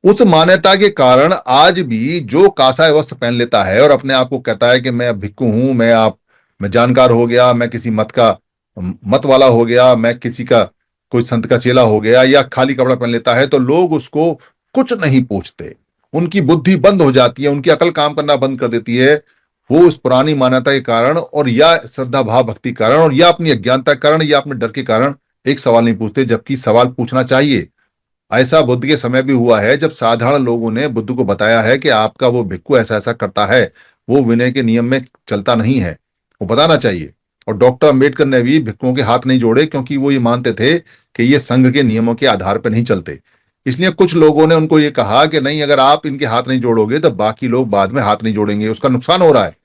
उस मान्यता के कारण आज भी जो काषाय वस्त्र पहन लेता है और अपने आप को कहता है कि मैं भिक्खु हूं, मैं जानकार हो गया, मैं किसी मत वाला हो गया, मैं किसी का कोई संत का चेला हो गया, या खाली कपड़ा पहन लेता है, तो लोग उसको कुछ नहीं पूछते। उनकी बुद्धि बंद हो जाती है, उनकी अकल काम करना बंद कर देती है। वो उस पुरानी मान्यता के कारण और या श्रद्धा भाव भक्ति के कारण और या अपनी अज्ञानता के कारण या अपने डर के कारण एक सवाल नहीं पूछते, जबकि सवाल पूछना चाहिए। ऐसा बुद्ध के समय भी हुआ है जब साधारण लोगों ने बुद्ध को बताया है कि आपका वो भिक्खु ऐसा ऐसा करता है, वो विनय के नियम में चलता नहीं है, वो बताना चाहिए। और डॉक्टर अंबेडकर ने भी भिक्खुओं के हाथ नहीं जोड़े, क्योंकि वो ये मानते थे कि ये संघ के नियमों के आधार पर नहीं चलते। इसलिए कुछ लोगों ने उनको ये कहा कि नहीं, अगर आप इनके हाथ नहीं जोड़ोगे तो बाकी लोग बाद में हाथ नहीं जोड़ेंगे। उसका नुकसान हो रहा है,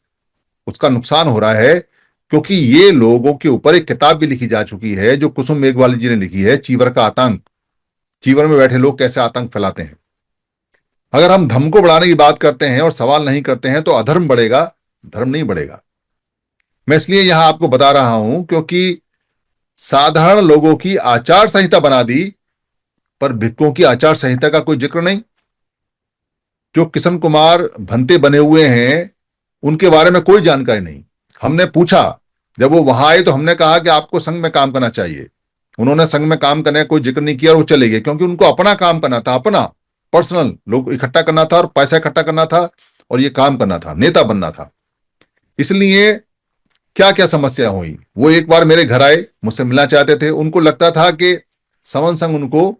उसका नुकसान हो रहा है, क्योंकि ये लोगों के ऊपर एक किताब भी लिखी जा चुकी है जो कुसुम मेघवाली जी ने लिखी है, चीवर का आतंक। चीवर में बैठे लोग कैसे आतंक फैलाते हैं। अगर हम धर्म को बढ़ाने की बात करते हैं और सवाल नहीं करते हैं तो अधर्म बढ़ेगा, धर्म नहीं बढ़ेगा। मैं इसलिए यहां आपको बता रहा हूं क्योंकि साधारण लोगों की आचार संहिता बना दी, पर भिक्खुओं की आचार संहिता का कोई जिक्र नहीं। जो किशन कुमार भंते बने हुए हैं उनके बारे में कोई जानकारी नहीं। हमने पूछा, जब वो वहां आए तो हमने कहा कि आपको संघ में काम करना चाहिए। उन्होंने संघ में काम करने का कोई जिक्र नहीं किया और वो चले गए, क्योंकि उनको अपना काम करना था, अपना पर्सनल लोग इकट्ठा करना था और पैसा इकट्ठा करना था और ये काम करना था, नेता बनना था। इसलिए क्या क्या समस्या हुई, वो एक बार मेरे घर आए, मुझसे मिलना चाहते थे। उनको लगता था कि समन संघ उनको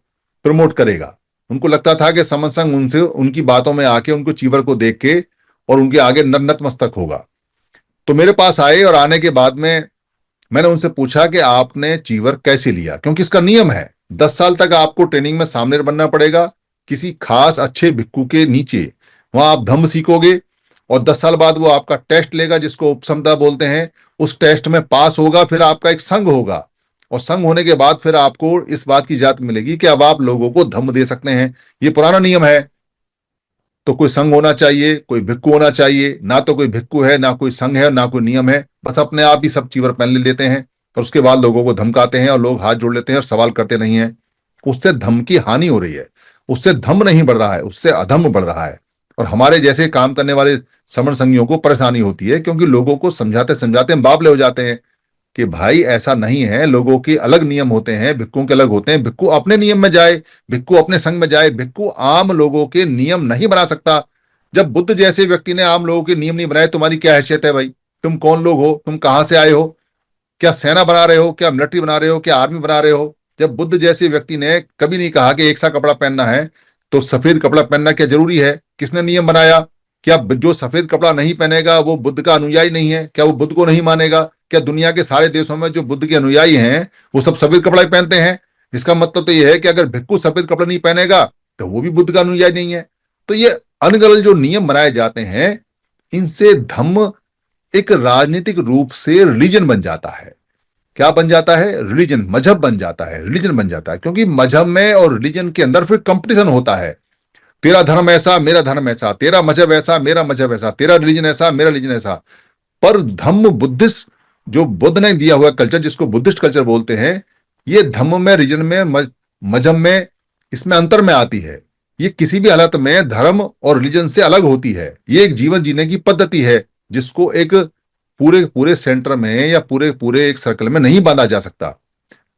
प्रमोट करेगा, उनको लगता था कि समन संघ उनसे उनकी बातों में आके उनको चीवर को देख के और उनके आगे नतमस्तक होगा। तो मेरे पास आए और आने के बाद में मैंने उनसे पूछा कि आपने चीवर कैसे लिया, क्योंकि इसका नियम है 10 साल तक आपको ट्रेनिंग में सामने बनना पड़ेगा किसी खास अच्छे भिक्खु के नीचे। वहां आप धम्म सीखोगे और 10 साल बाद वो आपका टेस्ट लेगा जिसको उपसमता बोलते हैं। उस टेस्ट में पास होगा, फिर आपका एक संघ होगा और संघ होने के बाद फिर आपको इस बात की इजाजत मिलेगी कि अब आप लोगों को धम्म दे सकते हैं। ये पुराना नियम है। तो कोई संघ होना चाहिए, कोई भिक्खु होना चाहिए। ना तो कोई भिक्खु है, ना कोई संघ है, ना कोई नियम है, बस अपने आप ही सब चीवर पहन लेते हैं और उसके बाद लोगों को धमकाते हैं और लोग हाथ जोड़ लेते हैं और सवाल करते नहीं है। उससे धम्म की हानि हो रही है, उससे धम्म नहीं बढ़ रहा है, उससे अधम्म बढ़ रहा है। और हमारे जैसे काम करने वाले समण संघियों को परेशानी होती है, क्योंकि लोगों को समझाते समझाते हम बावले हो जाते हैं कि भाई ऐसा नहीं है, लोगों के अलग नियम होते हैं, भिक्खुओं के अलग होते हैं। भिक्खु अपने नियम में जाए, भिक्खु अपने संघ में जाए, भिक्खु आम लोगों के नियम नहीं बना सकता। जब बुद्ध जैसे व्यक्ति ने आम लोगों के नियम नहीं बनाए, तुम्हारी क्या हैसियत है भाई? तुम कौन लोग हो? तुम कहां से आए हो? क्या सेना बना रहे हो? क्या मिलिट्री बना रहे हो? क्या आर्मी बना रहे हो? जब बुद्ध जैसे व्यक्ति ने कभी नहीं कहा कि एक सा कपड़ा पहनना है, तो सफेद कपड़ा पहनना क्या जरूरी है? किसने नियम बनाया? क्या जो सफेद कपड़ा नहीं पहनेगा वो बुद्ध का अनुयायी नहीं है? क्या वो बुद्ध को नहीं मानेगा? क्या दुनिया के सारे देशों में जो बुद्ध के अनुयायी हैं वो सब सफेद कपड़ा ही पहनते हैं? इसका मतलब तो यह है कि अगर भिक्खु सफेद कपड़ा नहीं पहनेगा तो वो भी बुद्ध का अनुयायी नहीं है। तो ये अनगढ़ जो नियम बनाए जाते हैं, इनसे धम्म एक राजनीतिक रूप से रिलीजन बन जाता है। क्या बन जाता है? रिलीजन, मजहब बन जाता है, रिलीजन बन जाता है। क्योंकि मजहब में और रिलीजन के अंदर फिर कंपटीशन होता है। तेरा धर्म ऐसा, मेरा धर्म ऐसा, तेरा मजहब ऐसा, मेरा मजहब ऐसा, तेरा रिलीजन ऐसा, मेरा रिलीजन ऐसा। पर धम्म बुद्धिस्ट, जो बुद्ध ने दिया हुआ कल्चर, जिसको बुद्धिस्ट कल्चर बोलते हैं, ये धम्म में, रिलीजन में, मजहब में, इसमें अंतर में आती है। ये किसी भी हालत में धर्म और रिलीजन से अलग होती है। ये एक जीवन जीने की पद्धति है जिसको एक पूरे पूरे सेंटर में या पूरे पूरे एक सर्कल में नहीं बांधा जा सकता।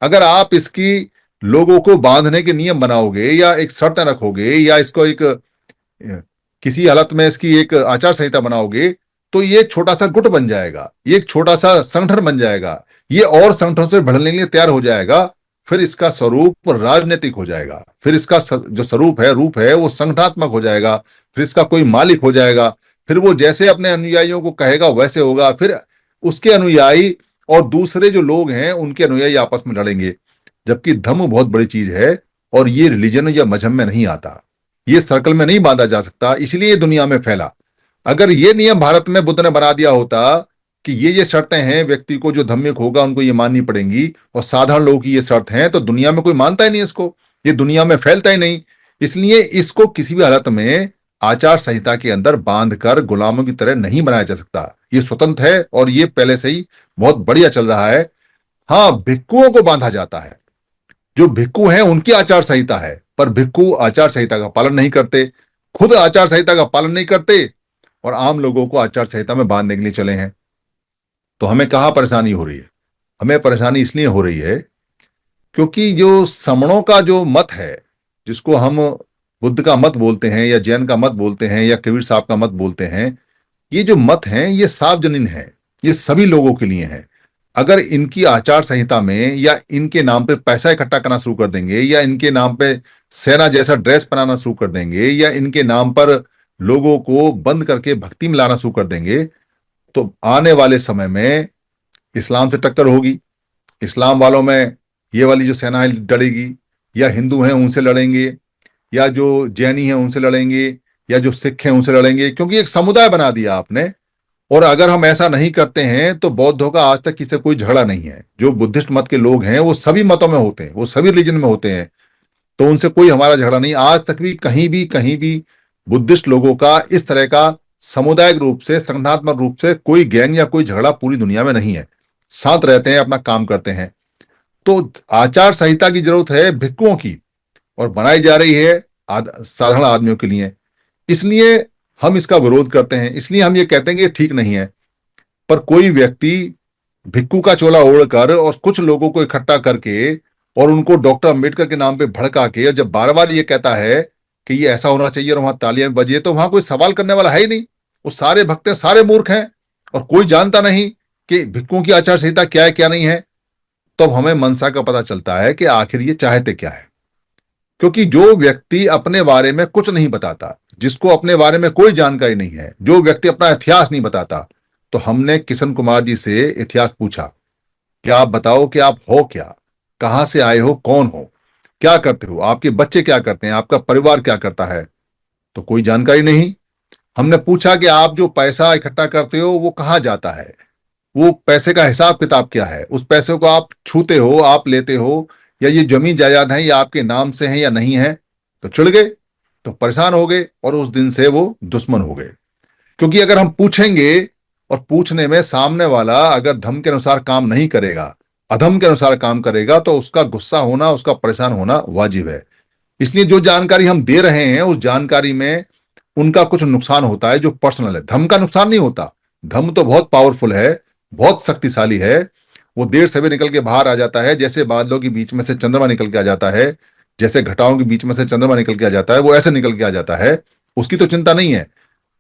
अगर आप इसकी लोगों को बांधने के नियम बनाओगे या एक शर्त रखोगे या इसको एक किसी हालत में इसकी एक आचार संहिता बनाओगे, तो ये एक छोटा सा गुट बन जाएगा, ये एक छोटा सा संगठन बन जाएगा, ये और संगठनों से बढ़ने के लिए तैयार हो जाएगा। फिर इसका स्वरूप राजनीतिक हो जाएगा, फिर इसका जो स्वरूप है, रूप है, वो संगठनात्मक हो जाएगा। फिर इसका कोई मालिक हो जाएगा, फिर वो जैसे अपने अनुयायियों को कहेगा वैसे होगा। फिर उसके अनुयायी और दूसरे जो लोग हैं उनके अनुयायी आपस में लड़ेंगे। जबकि धर्म बहुत बड़ी चीज है और ये रिलीजन या मजहब में नहीं आता। ये सर्कल में नहीं बांधा जा सकता, इसलिए ये दुनिया में फैला। अगर ये नियम भारत में बुद्ध ने बना दिया होता कि ये शर्तें हैं, व्यक्ति को जो धार्मिक होगा उनको ये माननी पड़ेंगी, और साधारण लोगों की ये शर्त हैं, तो दुनिया में कोई मानता ही नहीं इसको, ये दुनिया में फैलता ही नहीं। इसलिए इसको किसी भी हालत में आचार संहिता के अंदर बांधकर गुलामों की तरह नहीं बनाया जा सकता। ये स्वतंत्र है और ये पहले से ही बहुत बढ़िया चल रहा है। हाँ, भिक्षुओं को बांधा जाता है, जो भिक्षु हैं उनकी आचार संहिता है, पर भिक्षु आचार संहिता का पालन नहीं करते, खुद आचार संहिता का पालन नहीं करते, और आम लोगों को आचार संहिता में बांधने के लिए चले हैं। तो हमें कहां परेशानी हो रही है? हमें परेशानी इसलिए हो रही है क्योंकि जो समणों का जो मत है, जिसको हम बुद्ध का मत बोलते हैं या जैन का मत बोलते हैं या कबीर साहब का मत बोलते हैं, ये जो मत हैं ये सार्वजनीन है, ये सभी लोगों के लिए है। अगर इनकी आचार संहिता में या इनके नाम पे पैसा इकट्ठा करना शुरू कर देंगे, या इनके नाम पे सेना जैसा ड्रेस बनाना शुरू कर देंगे, या इनके नाम पर लोगों को बंद करके भक्ति में लाना शुरू कर देंगे, तो आने वाले समय में इस्लाम से टक्कर होगी। इस्लाम वालों में ये वाली जो सेनाएं लड़ेगी, या हिंदू हैं उनसे लड़ेंगे, या जो जैनी हैं उनसे लड़ेंगे, या जो सिख हैं उनसे लड़ेंगे, क्योंकि एक समुदाय बना दिया आपने। और अगर हम ऐसा नहीं करते हैं तो बौद्धों का आज तक किसी से कोई झगड़ा नहीं है। जो बुद्धिस्ट मत के लोग हैं वो सभी मतों में होते हैं, वो सभी रिलीजन में होते हैं, तो उनसे कोई हमारा झगड़ा नहीं। आज तक भी कहीं भी बुद्धिस्ट लोगों का इस तरह का सामुदायिक रूप से, संगठनात्मक रूप से कोई गैंग या कोई झगड़ा पूरी दुनिया में नहीं है। साथ रहते हैं, अपना काम करते हैं। तो आचार संहिता की जरूरत है भिक्षुओं की, और बनाई जा रही है साधारण आदमियों के लिए। इसलिए हम इसका विरोध करते हैं, इसलिए हम ये कहते हैं कि ये ठीक नहीं है। पर कोई व्यक्ति भिक्षु का चोला ओढ़कर और कुछ लोगों को इकट्ठा करके और उनको डॉक्टर अंबेडकर के नाम पे भड़का के, और जब बार बार ये कहता है कि ये ऐसा होना चाहिए और वहां तालियां बजे, तो वहां कोई सवाल करने वाला है ही नहीं। वो सारे भक्त हैं, सारे मूर्ख हैं, और कोई जानता नहीं कि भिक्षुओं की आचार संहिता क्या है क्या नहीं है। तो अब हमें मनसा का पता चलता है कि आखिर ये चाहते क्या है। क्योंकि जो व्यक्ति अपने बारे में कुछ नहीं बताता, जिसको अपने बारे में कोई जानकारी नहीं है, जो व्यक्ति अपना इतिहास नहीं बताता, तो हमने किशन कुमार जी से इतिहास पूछा कि आप बताओ कि आप हो क्या, कहां से आए हो, कौन हो, क्या करते हो, आपके बच्चे क्या करते हैं, आपका परिवार क्या करता है, तो कोई जानकारी नहीं। हमने पूछा कि आप जो पैसा इकट्ठा करते हो वो कहां जाता है, वो पैसे का हिसाब किताब क्या है, उस पैसे को आप छूते हो, आप लेते हो, या ये जमीन जायदाद है या आपके नाम से है या नहीं है। तो चिढ़ गए, तो परेशान हो गए, और उस दिन से वो दुश्मन हो गए। क्योंकि अगर हम पूछेंगे और पूछने में सामने वाला अगर धर्म के अनुसार काम नहीं करेगा, अधर्म के अनुसार काम करेगा, तो उसका गुस्सा होना, उसका परेशान होना वाजिब है। इसलिए जो जानकारी हम दे रहे हैं उस जानकारी में उनका कुछ नुकसान होता है जो पर्सनल है, धर्म का नुकसान नहीं होता। धर्म तो बहुत पावरफुल है, बहुत शक्तिशाली है, वो देर सवेर निकल के बाहर आ जाता है, जैसे बादलों के बीच में से चंद्रमा निकल के आ जाता है, जैसे घटाओं के बीच में से चंद्रमा निकल के आ जाता है, वो ऐसे निकल के आ जाता है, उसकी तो चिंता नहीं है।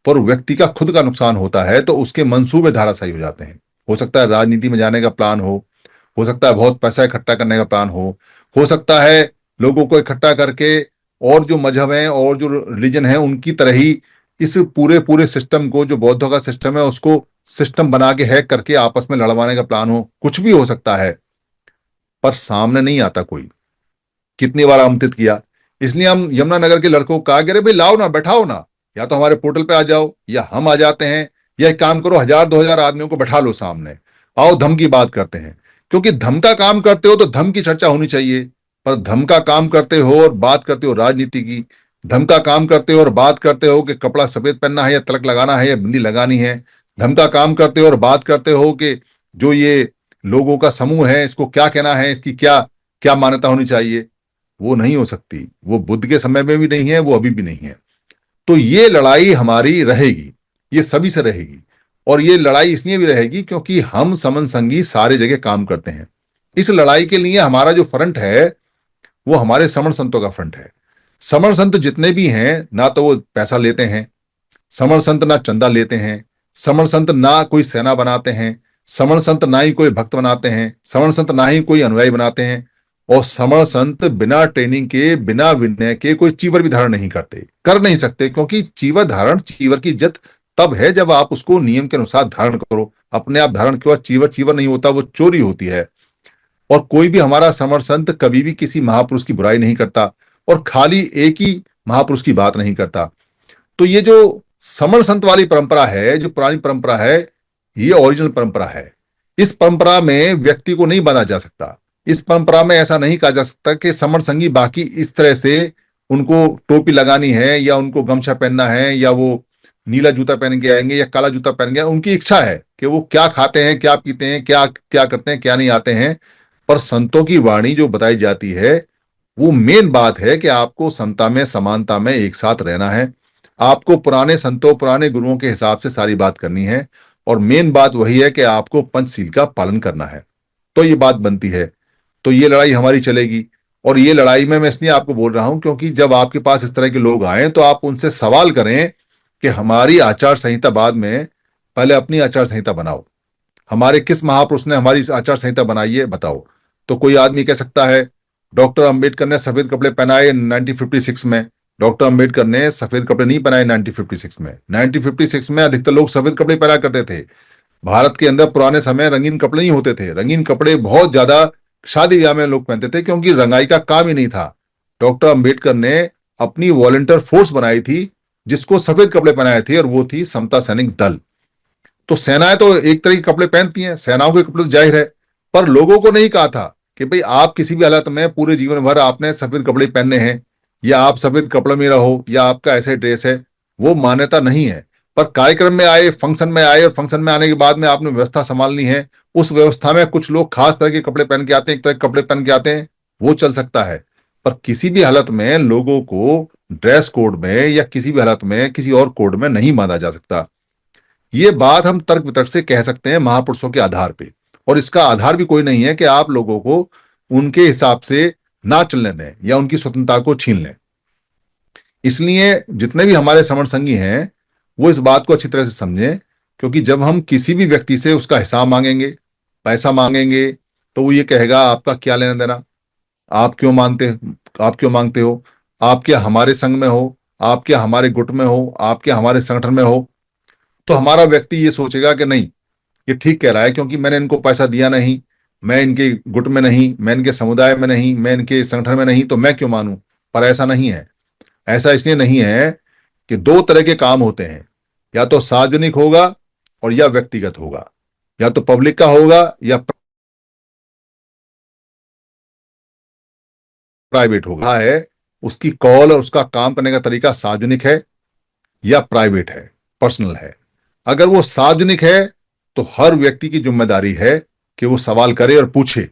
पर व्यक्ति का खुद का नुकसान होता है तो उसके मंसूबे धाराशायी हो जाते हैं। हो सकता है राजनीति में जाने का प्लान हो सकता है बहुत पैसा इकट्ठा करने का प्लान हो सकता है लोगों को इकट्ठा करके और जो मजहब है और जो रिलीजन है उनकी तरह ही इस पूरे पूरे सिस्टम को, जो बौद्धों का सिस्टम है, उसको सिस्टम बना के हैक करके आपस में लड़वाने का प्लान हो, कुछ भी हो सकता है। पर सामने नहीं आता कोई। कितनी बार आमंत्रित किया, इसलिए हम यमुनानगर के लड़कों को कहा कि अरे भाई लाओ ना, बैठाओ ना, या तो हमारे पोर्टल पे आ जाओ या हम आ जाते हैं, या एक काम करो 1000-2000 आदमियों को बैठा लो सामने, आओ धम की बात करते हैं। क्योंकि धम का काम करते हो तो धम की चर्चा होनी चाहिए। पर धम का काम करते हो और बात करते हो राजनीति की, धम का काम करते हो और बात करते हो कि कपड़ा सफेद पहनना है या तिलक लगाना है या बिंदी लगानी है, धम का काम करते हो और बात करते हो कि जो ये लोगों का समूह है इसको क्या कहना है, इसकी क्या क्या मान्यता होनी चाहिए, वो नहीं हो सकती। वो बुद्ध के समय में भी नहीं है, वो अभी भी नहीं है। तो ये लड़ाई हमारी रहेगी, ये सभी से रहेगी। और ये लड़ाई इसलिए भी रहेगी क्योंकि हम समन संगी सारे जगह काम करते हैं। इस लड़ाई के लिए हमारा जो फ्रंट है वो हमारे समण संतों का फ्रंट है। समण संत जितने भी हैं ना तो वो पैसा लेते हैं, समण संत ना चंदा लेते हैं, समण संत ना कोई सेना बनाते हैं, समण संत ना ही कोई भक्त बनाते हैं, समण संत ना ही कोई अनुयायी बनाते हैं, और समण संत बिना ट्रेनिंग के, बिना विनय के कोई चीवर भी धारण नहीं करते, कर नहीं सकते। क्योंकि चीवर धारण, चीवर की इज्जत तब है जब आप उसको नियम के अनुसार धारण करो। अपने आप धारण के बाद चीवर चीवर नहीं होता, वो चोरी होती है। और कोई भी हमारा समण संत कभी भी किसी महापुरुष की बुराई नहीं करता, और खाली एक ही महापुरुष की बात नहीं करता। तो ये जो समण संत वाली परंपरा है, जो पुरानी परंपरा है, ये ओरिजिनल परंपरा है। इस परंपरा में व्यक्ति को नहीं बांधा जा सकता। इस परंपरा में ऐसा नहीं कहा जा सकता कि समण संगी बाकी इस तरह से उनको टोपी लगानी है या उनको गमछा पहनना है या वो नीला जूता पहन के आएंगे या काला जूता पहन के, उनकी इच्छा है कि वो क्या खाते हैं, क्या पीते हैं, क्या क्या करते हैं, क्या नहीं आते हैं। पर संतों की वाणी जो बताई जाती है, वो मेन बात है कि आपको समता में, समानता में एक साथ रहना है। आपको पुराने संतों, पुराने गुरुओं के हिसाब से सारी बात करनी है। और मेन बात वही है कि आपको पंचशील का पालन करना है। तो ये बात बनती है। तो ये लड़ाई हमारी चलेगी। और ये लड़ाई में मैं इसलिए आपको बोल रहा हूं क्योंकि जब आपके पास इस तरह के लोग आए तो आप उनसे सवाल करें कि हमारी आचार संहिता बाद में, पहले अपनी आचार संहिता बनाओ। हमारे किस महापुरुष ने हमारी आचार संहिता बनाई है, बताओ। तो कोई आदमी कह सकता है डॉक्टर अंबेडकर ने सफेद कपड़े पहनाए 1956 में। डॉक्टर अंबेडकर ने सफेद कपड़े नहीं पहनाए 1956 में। 1956 में अधिकतर लोग सफेद कपड़े पहना करते थे। भारत के अंदर पुराने समय रंगीन कपड़े नहीं होते थे। रंगीन कपड़े बहुत ज्यादा शादी ब्याह में लोग पहनते थे क्योंकि रंगाई का काम ही नहीं था। डॉक्टर अंबेडकर ने अपनी वॉलंटियर फोर्स बनाई थी जिसको सफेद कपड़े पहनाए थे, और वो थी समता सैनिक दल। तो सेनाएं तो एक तरह के कपड़े पहनती हैं, सेनाओं के कपड़े तो जाहिर है। पर लोगों को नहीं कहा था कि भाई आप किसी भी हालत में पूरे जीवन भर आपने सफेद कपड़े पहनने हैं, या आप सफेद कपड़ों में रहो, या आपका ऐसे ड्रेस है। वो मान्यता नहीं है। पर कार्यक्रम में आए, फंक्शन में आए, और फंक्शन में आने के बाद में आपने व्यवस्था संभालनी है। उस व्यवस्था में कुछ लोग खास तरह के कपड़े पहन के आते हैं, एक तरह के कपड़े पहन के आते हैं, वो चल सकता है। पर किसी भी हालत में लोगों को ड्रेस कोड में या किसी भी हालत में किसी और कोड में नहीं बांधा जा सकता। ये बात हम तर्क वितर्क से कह सकते हैं महापुरुषों के आधार पे। और इसका आधार भी कोई नहीं है कि आप लोगों को उनके हिसाब से ना चलने दें या उनकी स्वतंत्रता को छीन लें। इसलिए जितने भी हमारे समण संगी हैं वो इस बात को अच्छी तरह से समझें, क्योंकि जब हम किसी भी व्यक्ति से उसका हिसाब मांगेंगे, पैसा मांगेंगे, तो वो ये कहेगा आपका क्या लेना देना, आप क्यों मांगते हो, आप क्या हमारे संग में हो, आप क्या हमारे गुट में हो, आप क्या हमारे संगठन में हो। तो हमारा व्यक्ति ये सोचेगा कि नहीं, ये ठीक कह रहा है क्योंकि मैंने इनको पैसा दिया नहीं, मैं इनके गुट में नहीं, मैं इनके समुदाय में नहीं, मैं इनके संगठन में नहीं, तो मैं क्यों मानूं। पर ऐसा नहीं है। ऐसा इसलिए नहीं है कि दो तरह के काम होते हैं, या तो सार्वजनिक होगा और या व्यक्तिगत होगा, या तो पब्लिक का होगा या प्राइवेट होगा। है उसकी कॉल और उसका काम करने का तरीका सार्वजनिक है या प्राइवेट है, पर्सनल है। अगर वो सार्वजनिक है तो हर व्यक्ति की जिम्मेदारी है कि वो सवाल करे और पूछे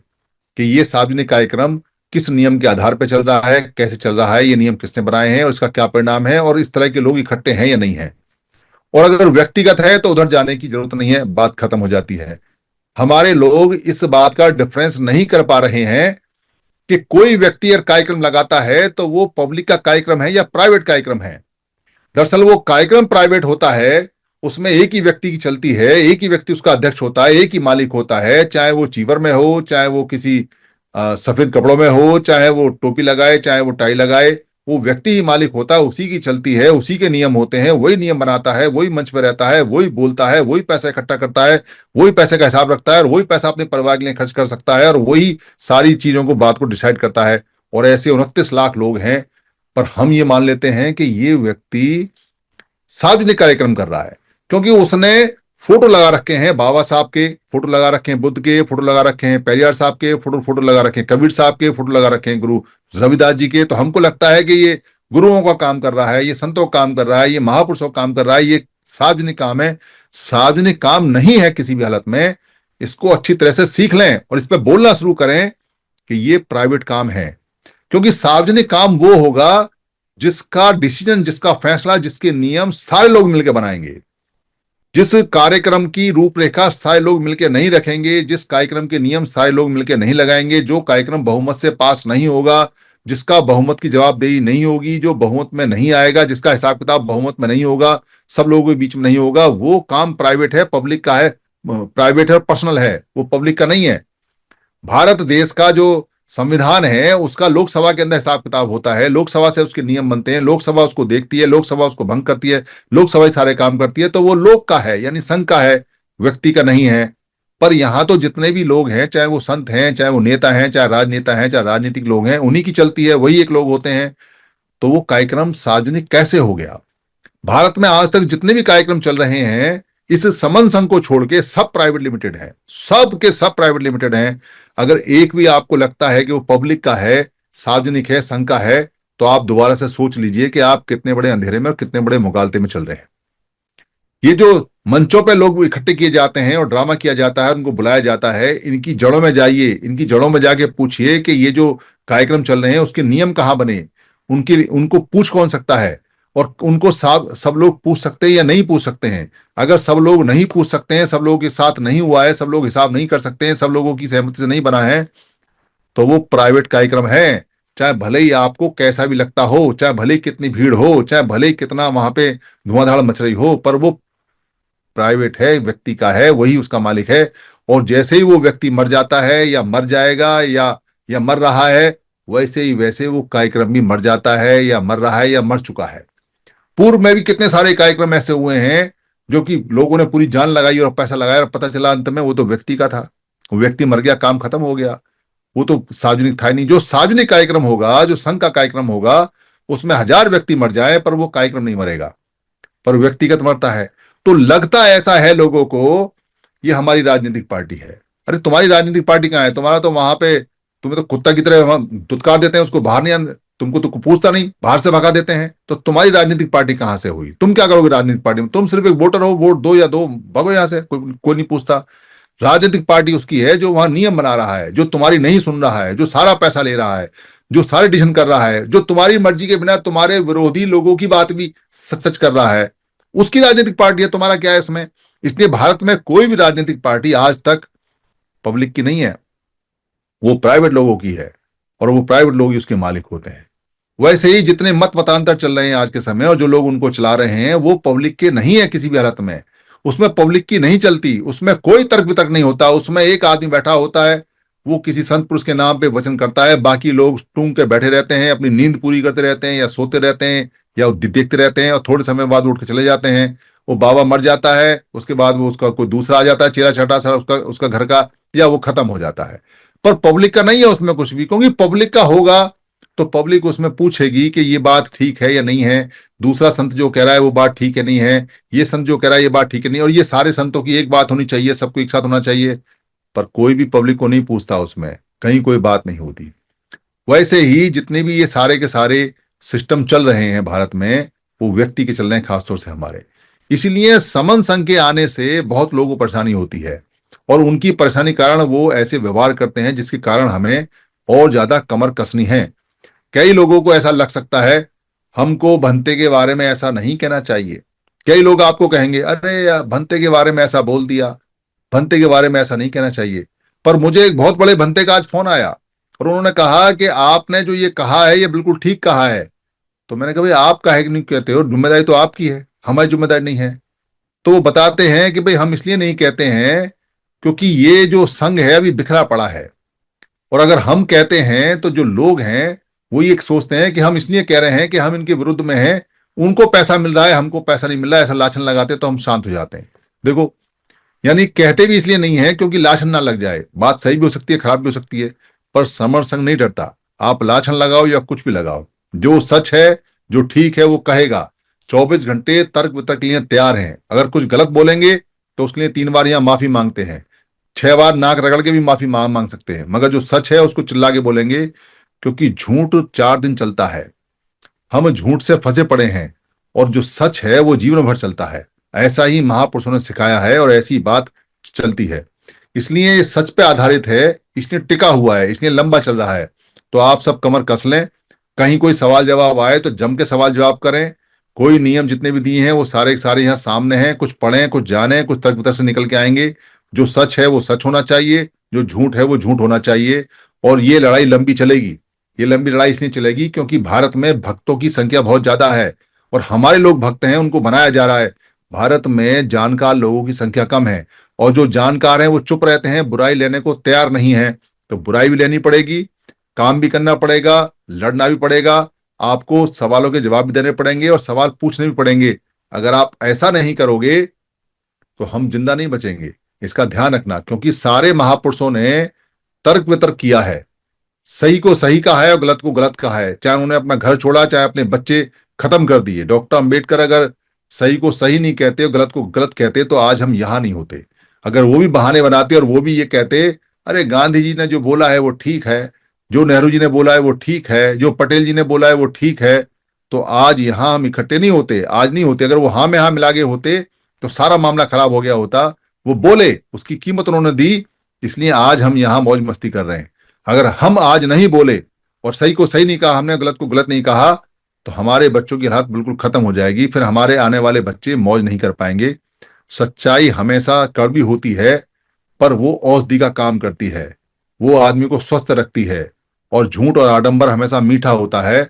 कि ये सार्वजनिक कार्यक्रम किस नियम के आधार पर चल रहा है, कैसे चल रहा है, ये नियम किसने बनाए हैं और इसका क्या परिणाम है, और इस तरह के लोग इकट्ठे हैं या नहीं है। और अगर व्यक्तिगत है तो उधर जाने की जरूरत नहीं है, बात खत्म हो जाती है। हमारे लोग इस बात का डिफरेंस नहीं कर पा रहे हैं कि कोई व्यक्ति अगर कार्यक्रम लगाता है तो वो पब्लिक का कार्यक्रम है या प्राइवेट कार्यक्रम है। दरअसल वो कार्यक्रम प्राइवेट होता है, उसमें एक ही व्यक्ति की चलती है, एक ही व्यक्ति उसका अध्यक्ष होता है, एक ही मालिक होता है, चाहे वो चीवर में हो, चाहे वो किसी सफेद कपड़ों में हो, चाहे वो टोपी लगाए, चाहे वो टाई लगाए। वो व्यक्ति ही मालिक होता है, उसी की चलती है, उसी के नियम होते हैं, वही नियम बनाता है, वही मंच पर रहता है, वही बोलता है, वही पैसा इकट्ठा करता है, वही पैसे का हिसाब रखता है, और वही पैसा अपने परिवार के लिए खर्च कर सकता है, और वही सारी चीजों को, बात को डिसाइड करता है। और ऐसे 29 लाख लोग हैं। पर हम ये मान लेते हैं कि ये व्यक्ति सार्वजनिक कार्यक्रम कर रहा है क्योंकि उसने फोटो लगा रखे हैं, बाबा साहब के फोटो लगा रखे हैं, बुद्ध के फोटो लगा रखे हैं, पेरियार साहब के फोटो फोटो लगा रखे हैं, कबीर साहब के फोटो लगा रखे हैं, गुरु रविदास जी के। तो हमको लगता है कि ये गुरुओं का काम कर रहा है, ये संतों का काम कर रहा है, ये महापुरुषों का काम कर रहा है, ये सार्वजनिक काम है। सार्वजनिक काम नहीं है किसी भी हालत में। इसको अच्छी तरह से सीख लें और इस पर बोलना शुरू करें कि ये प्राइवेट काम है। क्योंकि सार्वजनिक काम वो होगा जिसका डिसीजन, जिसका फैसला, जिसके नियम सारे लोग मिलकर बनाएंगे। जिस कार्यक्रम की रूपरेखा सारे लोग मिलकर नहीं रखेंगे, जिस कार्यक्रम के नियम सारे लोग मिलकर नहीं लगाएंगे, जो कार्यक्रम बहुमत से पास नहीं होगा, जिसका बहुमत की जवाबदेही नहीं होगी, जो बहुमत में नहीं आएगा, जिसका हिसाब किताब बहुमत में नहीं होगा, सब लोगों के बीच में नहीं होगा, वो काम प्राइवेट है, पब्लिक का है। प्राइवेट है, पर्सनल है, वो पब्लिक का नहीं है। भारत देश का जो संविधान है उसका लोकसभा के अंदर हिसाब किताब होता है, लोकसभा से उसके नियम बनते हैं, लोकसभा उसको देखती है, लोकसभा उसको भंग करती है, लोकसभा ही सारे काम करती है। तो वो लोक का है, यानी संघ का है, व्यक्ति का नहीं है। पर यहां तो जितने भी लोग हैं, चाहे वो संत हैं, चाहे वो नेता हैं, चाहे राजनेता हैं, चाहे राजनीतिक लोग हैं, उन्हीं की चलती है, वही एक लोग होते हैं। तो वो कार्यक्रम सार्वजनिक कैसे हो गया? भारत में आज तक जितने भी कार्यक्रम चल रहे हैं, इस समन संघ को छोड़ के सब प्राइवेट लिमिटेड है, सब के सब प्राइवेट लिमिटेड हैं। अगर एक भी आपको लगता है कि वो पब्लिक का है, सार्वजनिक है, संघ का है, तो आप दोबारा से सोच लीजिए कि आप कितने बड़े अंधेरे में और कितने बड़े मुगालते में चल रहे हैं। ये जो मंचों पे लोग इकट्ठे किए जाते हैं और ड्रामा किया जाता है, उनको बुलाया जाता है, इनकी जड़ों में जाइए, इनकी जड़ों में जाके पूछिए कि ये जो कार्यक्रम चल रहे हैं उसके नियम कहाँ बने, उनको पूछ कौन सकता है, और उनको सब लोग पूछ सकते हैं या नहीं पूछ सकते हैं। अगर सब लोग नहीं पूछ सकते हैं, सब लोगों के साथ नहीं हुआ है, सब लोग हिसाब नहीं कर सकते हैं, सब लोगों की सहमति से नहीं बना है, तो वो प्राइवेट कार्यक्रम है। चाहे भले ही आपको कैसा भी लगता हो, चाहे भले ही कितनी भीड़ हो, चाहे भले ही कितना वहां पे धुआंधाड़ मच रही हो, पर वो प्राइवेट है, व्यक्ति का है, वही उसका मालिक है। और जैसे ही वो व्यक्ति मर जाता है या मर जाएगा या मर रहा है, वैसे ही वैसे वो कार्यक्रम भी मर जाता है या मर रहा है या मर चुका है। पूर्व में भी कितने सारे कार्यक्रम ऐसे हुए हैं जो कि लोगों ने पूरी जान लगाई और पैसा लगाया और पता चला अंत में वो तो व्यक्ति का था, वो व्यक्ति मर गया, काम खत्म हो गया, वो तो सार्वजनिक था ही नहीं। जो सार्वजनिक कार्यक्रम होगा, जो संघ का कार्यक्रम होगा, उसमें 1000 व्यक्ति मर जाए पर वो कार्यक्रम नहीं मरेगा, पर व्यक्तिगत मरता है। तो लगता ऐसा है लोगों को ये हमारी राजनीतिक पार्टी है। अरे तुम्हारी राजनीतिक पार्टी कहाँ है? तुम्हारा तो वहां पे तुम्हें तो कुत्ता की तरह वहां दुत्कार देते हैं, उसको बाहर नहीं तुमको तो पूछता नहीं, बाहर से भगा देते हैं। तो तुम्हारी राजनीतिक पार्टी कहां से हुई? तुम क्या करोगे राजनीतिक पार्टी में? तुम सिर्फ एक वोटर हो, वोट दो या दो, भगो यहां से, कोई नहीं पूछता। राजनीतिक पार्टी उसकी है जो वहां नियम बना रहा है, जो तुम्हारी नहीं सुन रहा है, जो सारा पैसा ले रहा है, जो सारे डिसीजन कर रहा है, जो तुम्हारी मर्जी के बिना तुम्हारे विरोधी लोगों की बात भी सच सच कर रहा है, उसकी राजनीतिक पार्टी है। तुम्हारा क्या है इसमें? इसलिए भारत में कोई भी राजनीतिक पार्टी आज तक पब्लिक की नहीं है, वो प्राइवेट लोगों की है, और वो प्राइवेट लोग ही उसके मालिक होते हैं। वैसे ही जितने मत मतांतर चल रहे हैं आज के समय और जो लोग उनको चला रहे हैं, वो पब्लिक के नहीं है किसी भी हालत में। उसमें पब्लिक की नहीं चलती, उसमें कोई तर्क वितर्क नहीं होता। उसमें एक आदमी बैठा होता है, वो किसी संत पुरुष के नाम पे वचन करता है, बाकी लोग टूंग के बैठे रहते हैं, अपनी नींद पूरी करते रहते हैं या सोते रहते हैं या देखते रहते हैं, और थोड़े समय बाद उठ के चले जाते हैं। वो बाबा मर जाता है, उसके बाद वो उसका कोई दूसरा आ जाता है, चेला छठा सा उसका उसका घर का, या वो खत्म हो जाता है। पर पब्लिक का नहीं है उसमें कुछ भी, क्योंकि पब्लिक का होगा तो पब्लिक उसमें पूछेगी कि ये बात ठीक है या नहीं है, दूसरा संत जो कह रहा है वो बात ठीक है नहीं है, ये संत जो कह रहा है ये बात ठीक है नहीं। और ये सारे संतों की एक बात होनी चाहिए, सबको एक साथ होना चाहिए, पर कोई भी पब्लिक को नहीं पूछता, उसमें कहीं कोई बात नहीं होती। वैसे ही जितने भी ये सारे के सारे सिस्टम चल रहे हैं भारत में, वो व्यक्ति के चल रहे हैं, खासतौर से हमारे। इसीलिए समन संघ के आने से बहुत लोगों को परेशानी होती है, और उनकी परेशानी कारण वो ऐसे व्यवहार करते हैं जिसके कारण हमें और ज्यादा कमर कसनी है। कई लोगों को ऐसा लग सकता है हमको भंते के बारे में ऐसा नहीं कहना चाहिए। कई लोग आपको कहेंगे अरे यार भंते के बारे में ऐसा बोल दिया, भंते के बारे में ऐसा नहीं कहना चाहिए। पर मुझे एक बहुत बड़े भंते का आज फोन आया और उन्होंने कहा कि आपने जो ये कहा है ये बिल्कुल ठीक कहा है। तो मैंने कहा भाई आप काहे नहीं कहते हो, जिम्मेदारी तो आपकी है, हमारी जिम्मेदारी नहीं है। तो वो बताते हैं कि भाई हम इसलिए नहीं कहते हैं क्योंकि ये जो संघ है अभी बिखरा पड़ा है, और अगर हम कहते हैं तो जो लोग हैं वो ये सोचते हैं कि हम इसलिए कह रहे हैं कि हम इनके विरुद्ध में हैं, उनको पैसा मिल रहा है, हमको पैसा नहीं मिल रहा है, ऐसा लाछन लगाते तो हम शांत हो जाते हैं। देखो, यानी कहते भी इसलिए नहीं है क्योंकि लाछन ना लग जाए। बात सही भी हो सकती है, खराब भी हो सकती है, पर समर संघ नहीं डरता। आप लाछन लगाओ या कुछ भी लगाओ, जो सच है, जो ठीक है, वो कहेगा। 24 घंटे तर्क वितर्क के लिए तैयार हैं। अगर कुछ गलत बोलेंगे तो उसके लिए 3 बार यहां माफी मांगते हैं, 6 बार नाक रगड़ के भी माफी मांग सकते हैं, मगर जो सच है उसको चिल्ला के बोलेंगे, क्योंकि झूठ 4 दिन चलता है। हम झूठ से फंसे पड़े हैं, और जो सच है वो जीवन भर चलता है। ऐसा ही महापुरुषों ने सिखाया है और ऐसी बात चलती है। इसलिए ये सच पे आधारित है, इसलिए टिका हुआ है, इसलिए लंबा चल रहा है। तो आप सब कमर कस लें, कहीं कोई सवाल जवाब आए तो जम के सवाल जवाब करें। कोई नियम जितने भी दिए हैं वो सारे के सारे यहाँ सामने हैं, कुछ पढ़ें, कुछ जानें, कुछ तर्क वितर्क से निकल के आएंगे। जो सच है वो सच होना चाहिए, जो झूठ है वो झूठ होना चाहिए। और ये लड़ाई लंबी चलेगी। ये लंबी लड़ाई इसलिए चलेगी क्योंकि भारत में भक्तों की संख्या बहुत ज्यादा है, और हमारे लोग भक्त हैं, उनको बनाया जा रहा है। भारत में जानकार लोगों की संख्या कम है, और जो जानकार हैं वो चुप रहते हैं, बुराई लेने को तैयार नहीं है। तो बुराई भी लेनी पड़ेगी, काम भी करना पड़ेगा, लड़ना भी पड़ेगा, आपको सवालों के जवाब भी देने पड़ेंगे और सवाल पूछने भी पड़ेंगे। अगर आप ऐसा नहीं करोगे तो हम जिंदा नहीं बचेंगे, इसका ध्यान रखना। क्योंकि सारे महापुरुषों ने तर्क वितर्क किया है, सही को सही कहा है और गलत को गलत कहा है, चाहे उन्होंने अपना घर छोड़ा, चाहे अपने बच्चे खत्म कर दिए। डॉक्टर अंबेडकर अगर सही को सही नहीं कहते और गलत को गलत कहते तो आज हम यहां नहीं होते। अगर वो भी बहाने बनाते और वो भी ये कहते अरे गांधी जी ने जो बोला है वो ठीक है, जो नेहरू जी ने बोला है वो ठीक है, जो पटेल जी ने बोला है वो ठीक है, तो आज यहां हम इकट्ठे नहीं होते, आज नहीं होते। अगर वो हाँ में हाँ मिला के होते तो सारा मामला खराब हो गया होता। वो बोले, उसकी कीमत उन्होंने दी, इसलिए आज हम यहां मौज मस्ती कर रहे हैं। अगर हम आज नहीं बोले और सही को सही नहीं कहा, हमने गलत को गलत नहीं कहा, तो हमारे बच्चों की हालत बिल्कुल खत्म हो जाएगी। फिर हमारे आने वाले बच्चे मौज नहीं कर पाएंगे। सच्चाई हमेशा कड़वी होती है, पर वो औषधि का काम करती है, वो आदमी को स्वस्थ रखती है। और झूठ और आडंबर हमेशा मीठा होता है,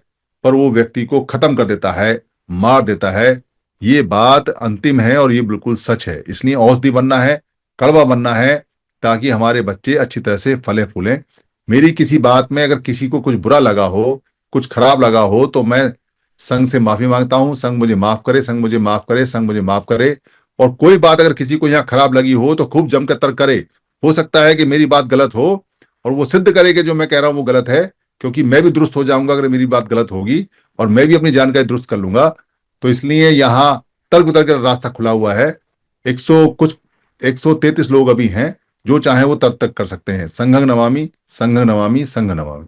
पर वो व्यक्ति को खत्म कर देता है, मार देता है। ये बात अंतिम है और ये बिल्कुल सच है। इसलिए औषधि बनना है, कड़वा बनना है, ताकि हमारे बच्चे अच्छी तरह से फले फूलें। मेरी किसी बात में अगर किसी को कुछ बुरा लगा हो, कुछ खराब लगा हो, तो मैं संघ से माफी मांगता हूं। संघ मुझे माफ करे, संघ मुझे माफ करे, संघ मुझे माफ करे। और कोई बात अगर किसी को यहाँ खराब लगी हो तो खूब जमकर तर्क करे। हो सकता है कि मेरी बात गलत हो और वो सिद्ध करे कि जो मैं कह रहा हूं वो गलत है, क्योंकि मैं भी दुरुस्त हो जाऊंगा अगर मेरी बात गलत होगी, और मैं भी अपनी जानकारी दुरुस्त कर लूंगा। तो इसलिए यहाँ तर्क वितर्क का रास्ता खुला हुआ है। 133 लोग अभी हैं, जो चाहे वो तर्क तक कर सकते हैं। संघं नमामि, संघं नमामि, संघं नमामि।